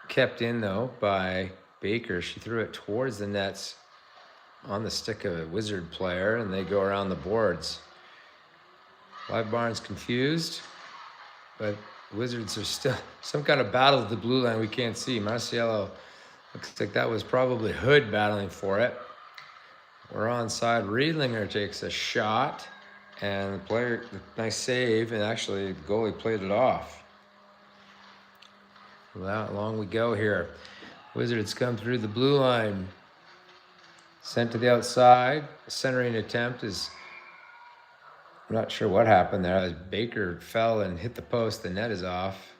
Kept in, though, by Baker. She threw it towards the nets on the stick of a Wizard player, and they go around the boards. Live Barn's confused, but Wizards are still some kind of battle at the blue line we can't see. Marciello looks like that was probably Hood battling for it. We're onside. Riedlinger takes a shot, and the player, nice save, and actually the goalie played it off. Well, along we go here. Wizards come through the blue line. Sent to the outside. Centering attempt is, I'm not sure what happened there. As Baker fell and hit the post, the net is off.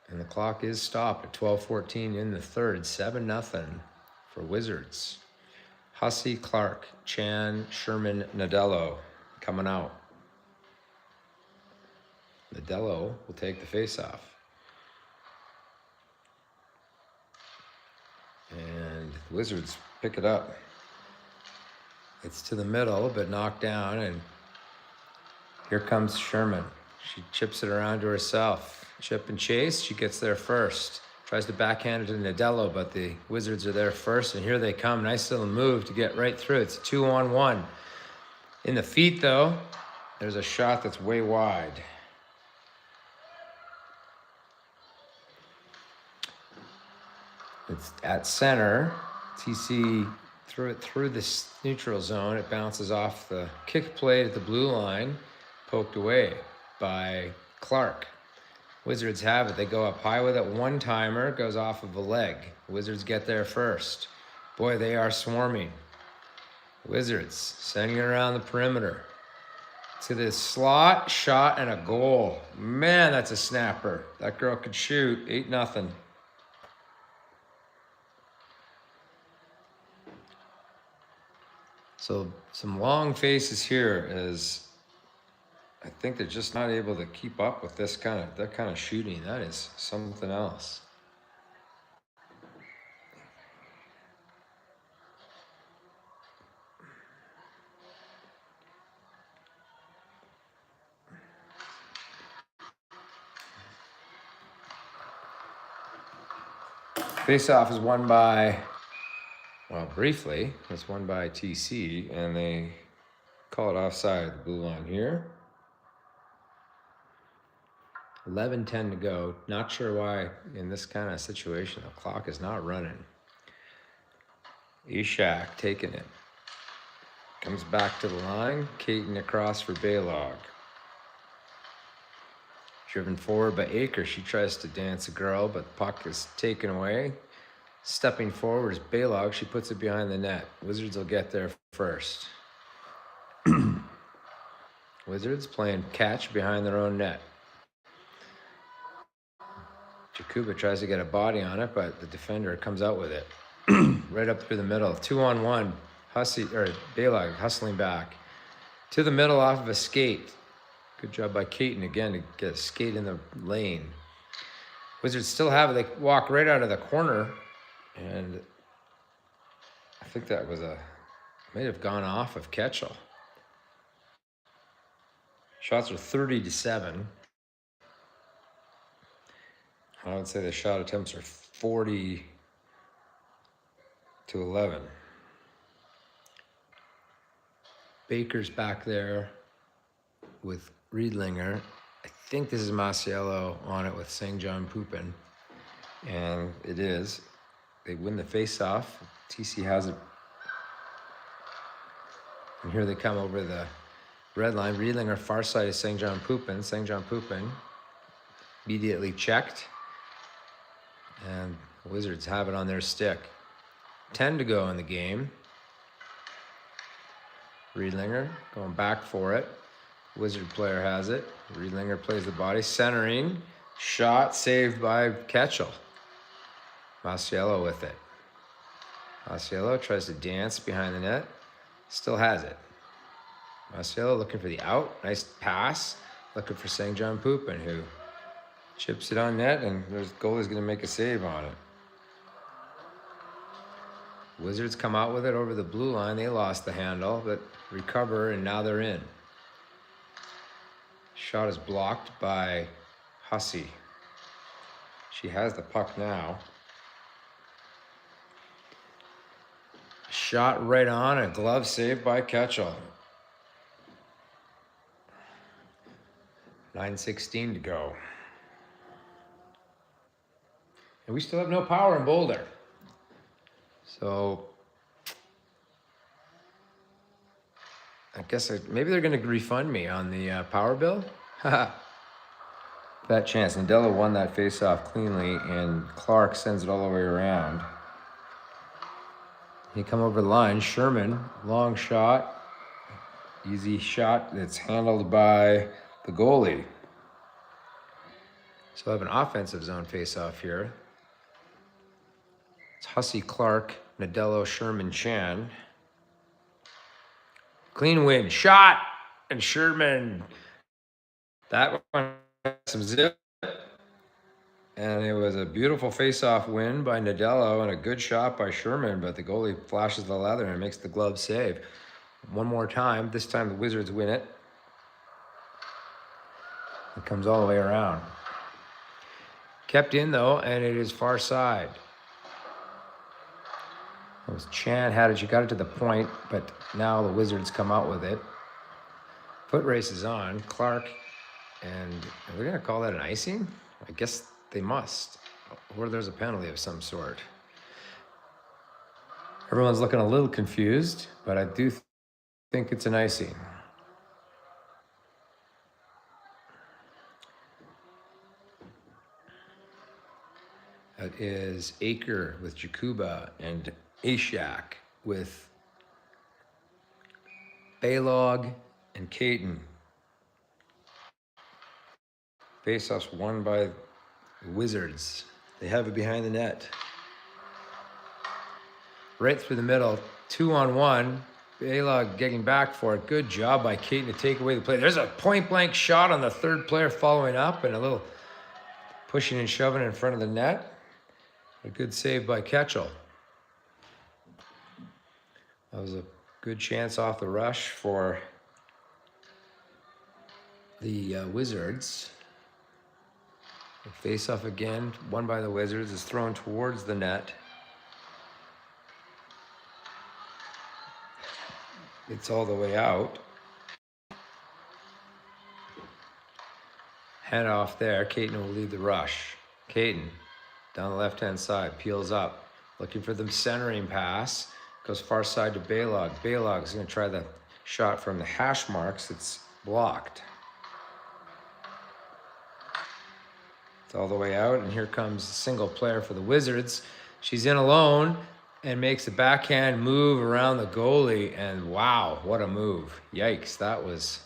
And the clock is stopped at 12:14 in the third. 7-0 for Wizards. Hussey, Clark, Chan, Sherman, Nadello coming out. Nadello will take the faceoff. And the Wizards pick it up. It's to the middle, but knocked down, and here comes Sherman. She chips it around to herself. Chip and chase, she gets there first. Tries to backhand it to Nadello, but the Wizards are there first, and here they come. Nice little move to get right through. It's a 2-on-1. In the feet, though, there's a shot that's way wide. It's at center. TC threw it through this neutral zone. It bounces off the kick plate at the blue line, poked away by Clark. Wizards have it. They go up high with it. One-timer goes off of a leg. Wizards get there first. Boy, they are swarming. Wizards sending it around the perimeter. To the slot, shot, and a goal. Man, that's a snapper. That girl could shoot. 8-0. So some long faces here as I think they're just not able to keep up with that kind of shooting. That is something else. Face-off is won by, well, briefly, it's won by TC, and they call it offside at the blue line here. 11:10 to go. Not sure why in this kind of situation the clock is not running. Ishak taking it. Comes back to the line. Caton across for Baylog. Driven forward by Aker. She tries to dance a girl, but the puck is taken away. Stepping forward is Baylog. She puts it behind the net. Wizards will get there first. Wizards playing catch behind their own net. Jakuba tries to get a body on it, but the defender comes out with it. Right up through the middle. 2-on-1. Baylog hustling back. To the middle off of a skate. Good job by Caton again to get a skate in the lane. Wizards still have it. They walk right out of the corner. And I think that was might have gone off of Ketchel. Shots are 30-7. I would say the shot attempts are 40-11. Baker's back there with Riedlinger. I think this is Masiello on it with St. John Pupin. And it is. They win the face-off. TC has it. And here they come over the red line. Riedlinger far side is St. John Pupin. St. John Pupin immediately checked. And the Wizards have it on their stick. 10 to go in the game. Riedlinger going back for it. Wizard player has it. Riedlinger plays the body. Centering. Shot saved by Ketchel. Masiello with it. Masiello tries to dance behind the net. Still has it. Masiello looking for the out. Nice pass. Looking for St. John Pupin, who chips it on net, and the goalie's going to make a save on it. Wizards come out with it over the blue line. They lost the handle, but recover, and now they're in. Shot is blocked by Hussey. She has the puck now. Shot right on, a glove saved by Ketchel. 9:16 to go. And we still have no power in Boulder. So I guess maybe they're going to refund me on the power bill. That chance. Nadella won that faceoff cleanly, and Clark sends it all the way around. He come over the line. Sherman, long shot. Easy shot that's handled by the goalie. So I have an offensive zone faceoff here. It's Hussey, Clark, Nadello, Sherman, Chan. Clean win, shot, and Sherman. That one had some zip. And it was a beautiful face-off win by Nadello and a good shot by Sherman, but the goalie flashes the leather and makes the glove save. One more time. This time the Wizards win it. It comes all the way around. Kept in, though, and it is far side. It was Chan had it. She got it to the point, but now the Wizards come out with it. Foot race is on. Clark, and are they going to call that an icing? I guess they must, or there's a penalty of some sort. Everyone's looking a little confused, but I do think it's an icing. That is Aker with Jakuba and Ashak with Baylog and Caton. Faceoffs won by Wizards. They have it behind the net. Right through the middle, 2-on-1. Baylog getting back for it. Good job by Caton to take away the play. There's a point-blank shot on the third player following up, and a little pushing and shoving in front of the net. A good save by Ketchel. That was a good chance off the rush for the Wizards. Face off again, won by the Wizards, is thrown towards the net. It's all the way out. Head off there. Caton will lead the rush. Caton down the left-hand side, peels up, looking for the centering pass. Goes far side to Baylog. Baylog is going to try the shot from the hash marks. It's blocked. It's all the way out, and here comes a single player for the Wizards. She's in alone and makes a backhand move around the goalie, and wow, what a move. Yikes, that was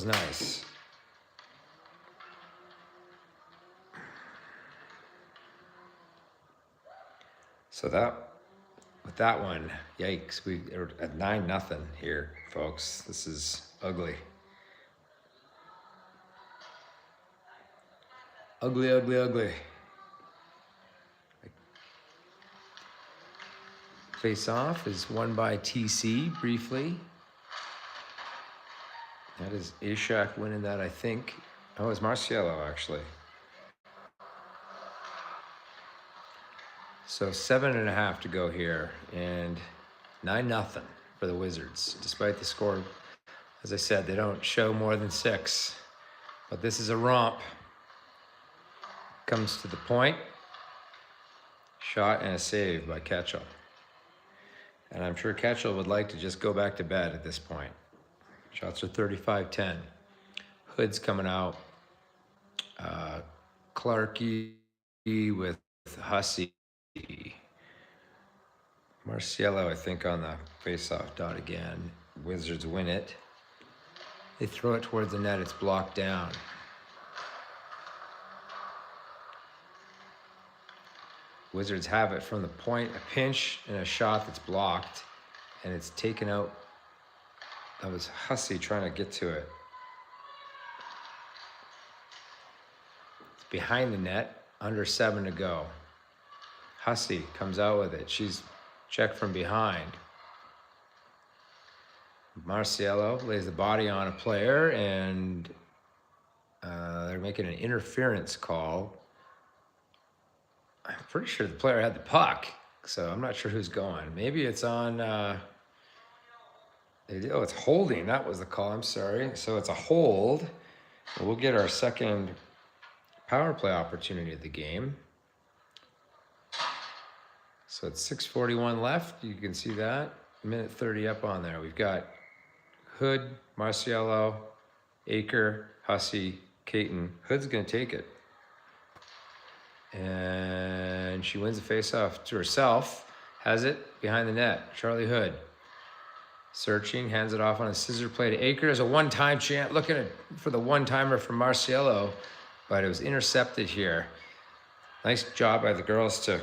nice. So with that one, yikes, we are at 9-0 here, folks. This is ugly. Ugly, ugly, ugly. Face off is won by TC briefly. That is Ashak winning that, I think. Oh, it's Marciello, actually. So 7.5 to go here, and 9-0 for the Wizards. Despite the score, as I said, they don't show more than 6. But this is a romp. Comes to the point. Shot and a save by Ketchel. And I'm sure Ketchel would like to just go back to bed at this point. Shots are 35-10. Hood's coming out. Clarkey with Hussey. Marciello, I think, on the face-off dot again. Wizards win it. They throw it towards the net. It's blocked down. Wizards have it from the point, a pinch and a shot that's blocked, and it's taken out. That was Hussey trying to get to it. It's behind the net, under 7 to go. Hussey comes out with it. She's checked from behind. Marciello lays the body on a player, and they're making an interference call. I'm pretty sure the player had the puck, so I'm not sure who's going. Maybe it's on, oh, it's holding. That was the call, I'm sorry. So it's a hold. We'll get our second power play opportunity of the game. So it's 6:41 left. You can see that. minute 30 up on there. We've got Hood, Marciello, Aker, Hussey, Caton. Hood's gonna take it. And she wins the face-off to herself. Has it behind the net. Charlie Hood. Searching, hands it off on a scissor play to Aker. As a one-time chance, looking for the one-timer from Marciello, but it was intercepted here. Nice job by the girls to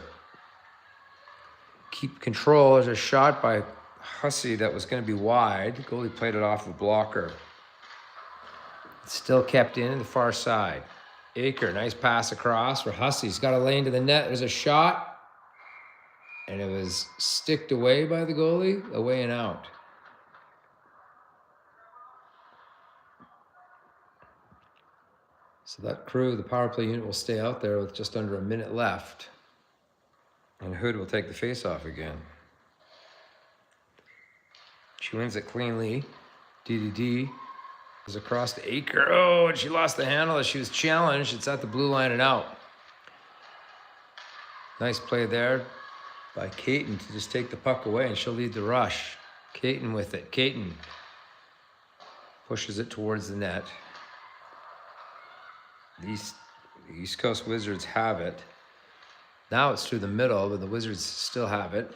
keep control. There's a shot by Hussey that was going to be wide. The goalie played it off the blocker. It's still kept in the far side. Aker, nice pass across for Hussey. He's got a lane to the net. There's a shot, and it was sticked away by the goalie, away and out. So that crew, the power play unit, will stay out there with just under a minute left. And Hood will take the face-off again. She wins it cleanly. DDD is across to Aker. Oh, and she lost the handle as she was challenged. It's at the blue line and out. Nice play there by Caton to just take the puck away, and she'll lead the rush. Caton with it. Caton pushes it towards the net. The East Coast Wizards have it. Now it's through the middle, but the Wizards still have it.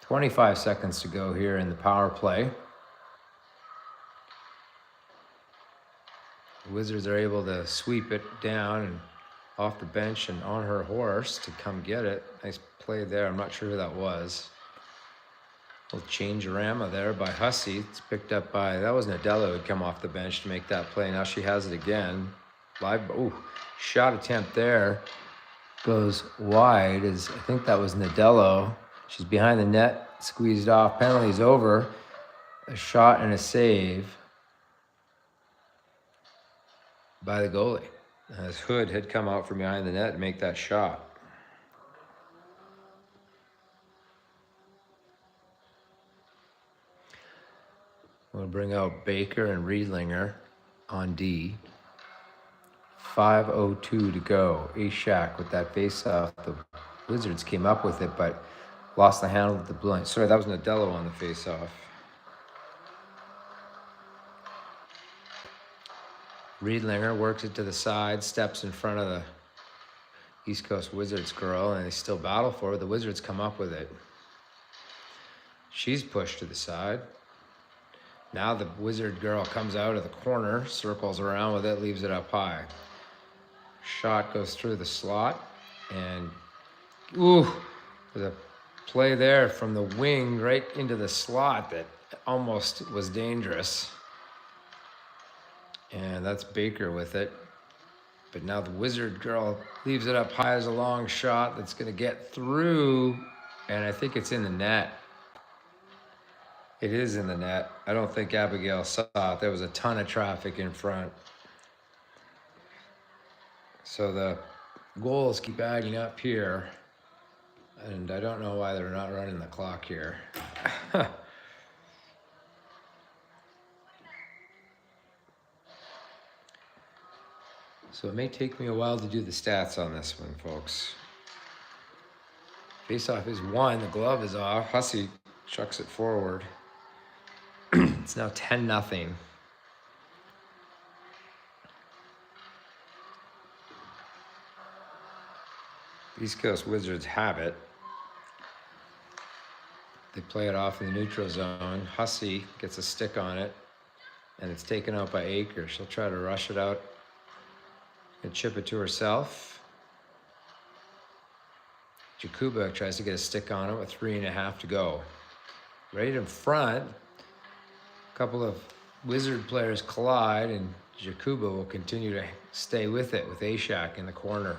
25 seconds to go here in the power play. The Wizards are able to sweep it down and off the bench and on her horse to come get it. Nice play there. I'm not sure who that was. Little change-orama there by Hussey. It's picked up by, that was Nadella who had come off the bench to make that play. Now she has it again. Live, ooh, shot attempt there. Goes wide, I think that was Nadello. She's behind the net, squeezed off. Penalty's over. A shot and a save by the goalie, as Hood had come out from behind the net and make that shot. We'll bring out Baker and Riedlinger on D. 5:02 to go. Ashak with that face-off. The Wizards came up with it, but lost the handle at the blue line. Sorry, that was Nadello on the face-off. Riedlinger works it to the side, steps in front of the East Coast Wizards girl, and they still battle for it. The Wizards come up with it. She's pushed to the side. Now the Wizard girl comes out of the corner, circles around with it, leaves it up high. Shot goes through the slot, and ooh, there's a play there from the wing right into the slot that almost was dangerous. And that's Baker with it. But now the Wizard girl leaves it up high as a long shot that's going to get through, and I think it's in the net. It is in the net. I don't think Abigail saw it. There was a ton of traffic in front. So the goals keep adding up here, and I don't know why they're not running the clock here. So it may take me a while to do the stats on this one, folks. Face-off is won. The glove is off. Hussey chucks it forward. It's now 10-0. East Coast Wizards have it. They play it off in the neutral zone. Hussey gets a stick on it, and it's taken out by Aker. She'll try to rush it out and chip it to herself. Jakuba tries to get a stick on it with 3.5 to go. Right in front, a couple of Wizard players collide, and Jakuba will continue to stay with it with Ashak in the corner.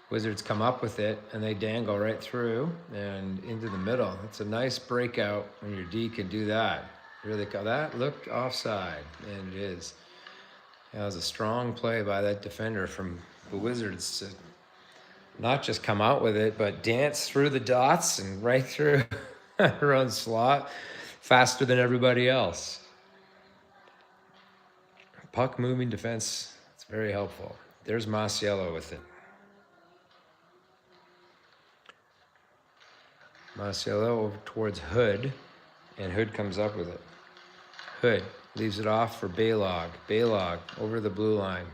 Wizards come up with it, and they dangle right through and into the middle. It's a nice breakout when your D can do that. Really, that looked offside, and it is. It was a strong play by that defender from the Wizards to not just come out with it, but dance through the dots and right through her own slot faster than everybody else. Puck moving defense, it's very helpful. There's Marciello with it. Marcelo over towards Hood, and Hood comes up with it. Hood leaves it off for Baylog. Baylog over the blue line.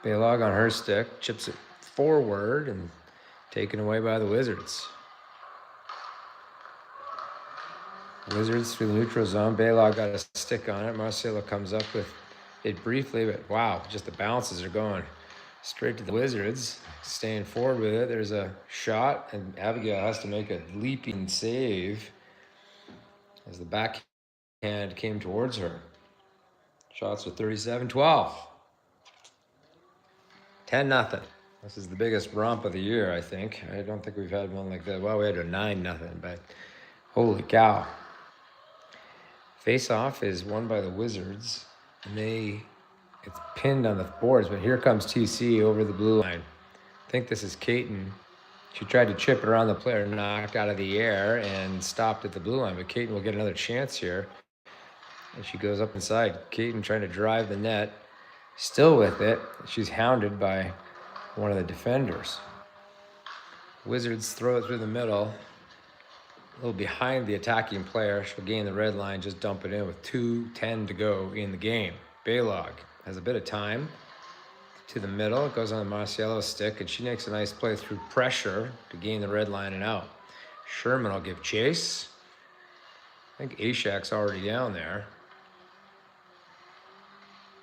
Baylog on her stick, chips it forward and taken away by the Wizards. Wizards through the neutral zone. Baylog got a stick on it. Marcelo comes up with it briefly, but wow, just the bounces are going straight to the Wizards. Staying forward with it. There's a shot, and Abigail has to make a leaping save as the backhand came towards her. Shots are 37-12. 10-0. This is the biggest romp of the year, I think. I don't think we've had one like that. Well, we had a 9-0, but holy cow. Face-off is won by the Wizards, and it's pinned on the boards, but here comes TC over the blue line. I think this is Caton. She tried to chip it around the player, knocked out of the air, and stopped at the blue line, but Caton will get another chance here. And she goes up inside. Caton trying to drive the net, still with it. She's hounded by one of the defenders. Wizards throw it through the middle. A little behind the attacking player. She'll gain the red line, just dump it in with 2:10 to go in the game. Baylog has a bit of time to the middle. It goes on Marcelo's stick, and she makes a nice play through pressure to gain the red line and out. Sherman will give chase. I think Ashak's already down there.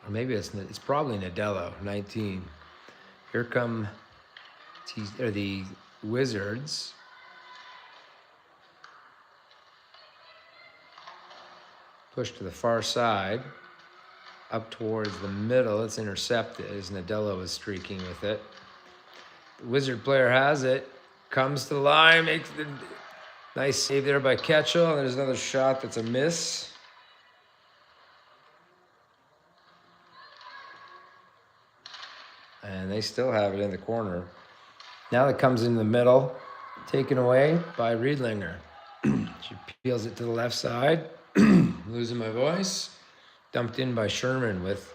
Or maybe it's probably Nadello, 19. Here come the Wizards. Push to the far side, up towards the middle. It's intercepted as Nadello is streaking with it. The Wizard player has it, comes to the line, makes the nice save there by Ketchel. There's another shot that's a miss. And they still have it in the corner. Now it comes in the middle, taken away by Riedlinger. She peels it to the left side. Losing my voice. Dumped in by Sherman with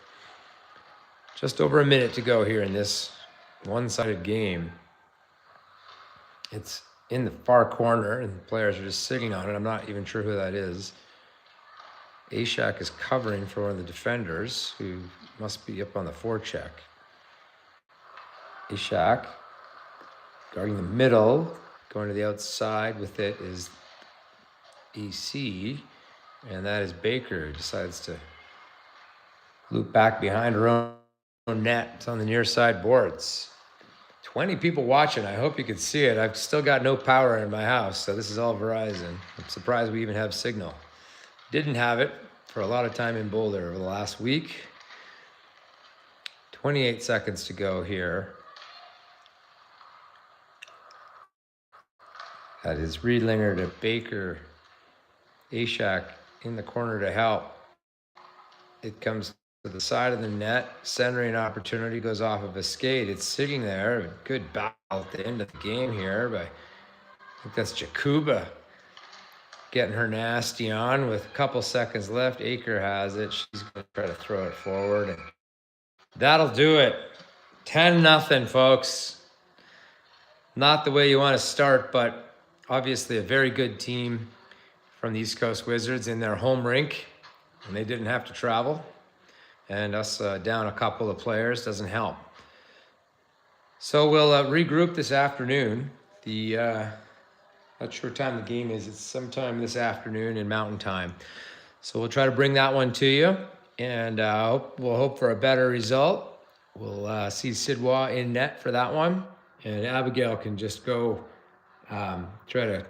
just over a minute to go here in this one-sided game. It's in the far corner, and the players are just sitting on it. I'm not even sure who that is. Ashak is covering for one of the defenders, who must be up on the forecheck. Ashak guarding the middle, going to the outside with it is EC, and that is Baker, who decides to loop back behind her own net. It's on the near side boards. 20 people watching. I hope you can see it. I've still got no power in my house, so this is all Verizon. I'm surprised we even have signal. Didn't have it for a lot of time in Boulder over the last week. 28 seconds to go here. That is Riedlinger to Baker. Ashak in the corner to help. It comes to the side of the net. Centering opportunity goes off of a skate. It's sitting there. Good battle at the end of the game here. But I think that's Jakuba getting her nasty on with a couple seconds left. Aker has it. She's going to try to throw it forward. And that'll do it. 10-0, folks. Not the way you want to start, but obviously a very good team from the East Coast Wizards in their home rink, and they didn't have to travel. And us down a couple of players doesn't help. So we'll regroup this afternoon. Not sure what time the game is. It's sometime this afternoon in Mountain Time. So we'll try to bring that one to you, and we'll hope for a better result. We'll see Sidwa in net for that one, and Abigail can just go try to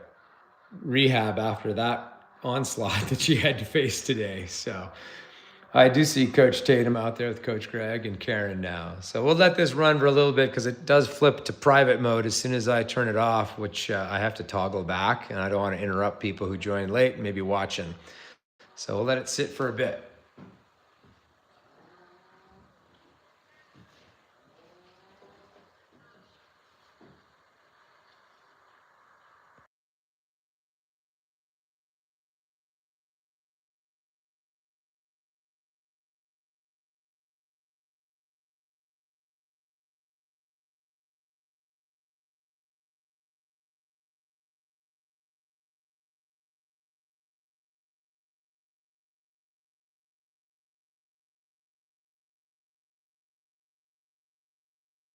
rehab after that onslaught that she had to face today. So I do see Coach Tatum out there with Coach Greg and Karen now. So we'll let this run for a little bit because it does flip to private mode as soon as I turn it off, which I have to toggle back, and I don't want to interrupt people who joined late and maybe watching. So we'll let it sit for a bit.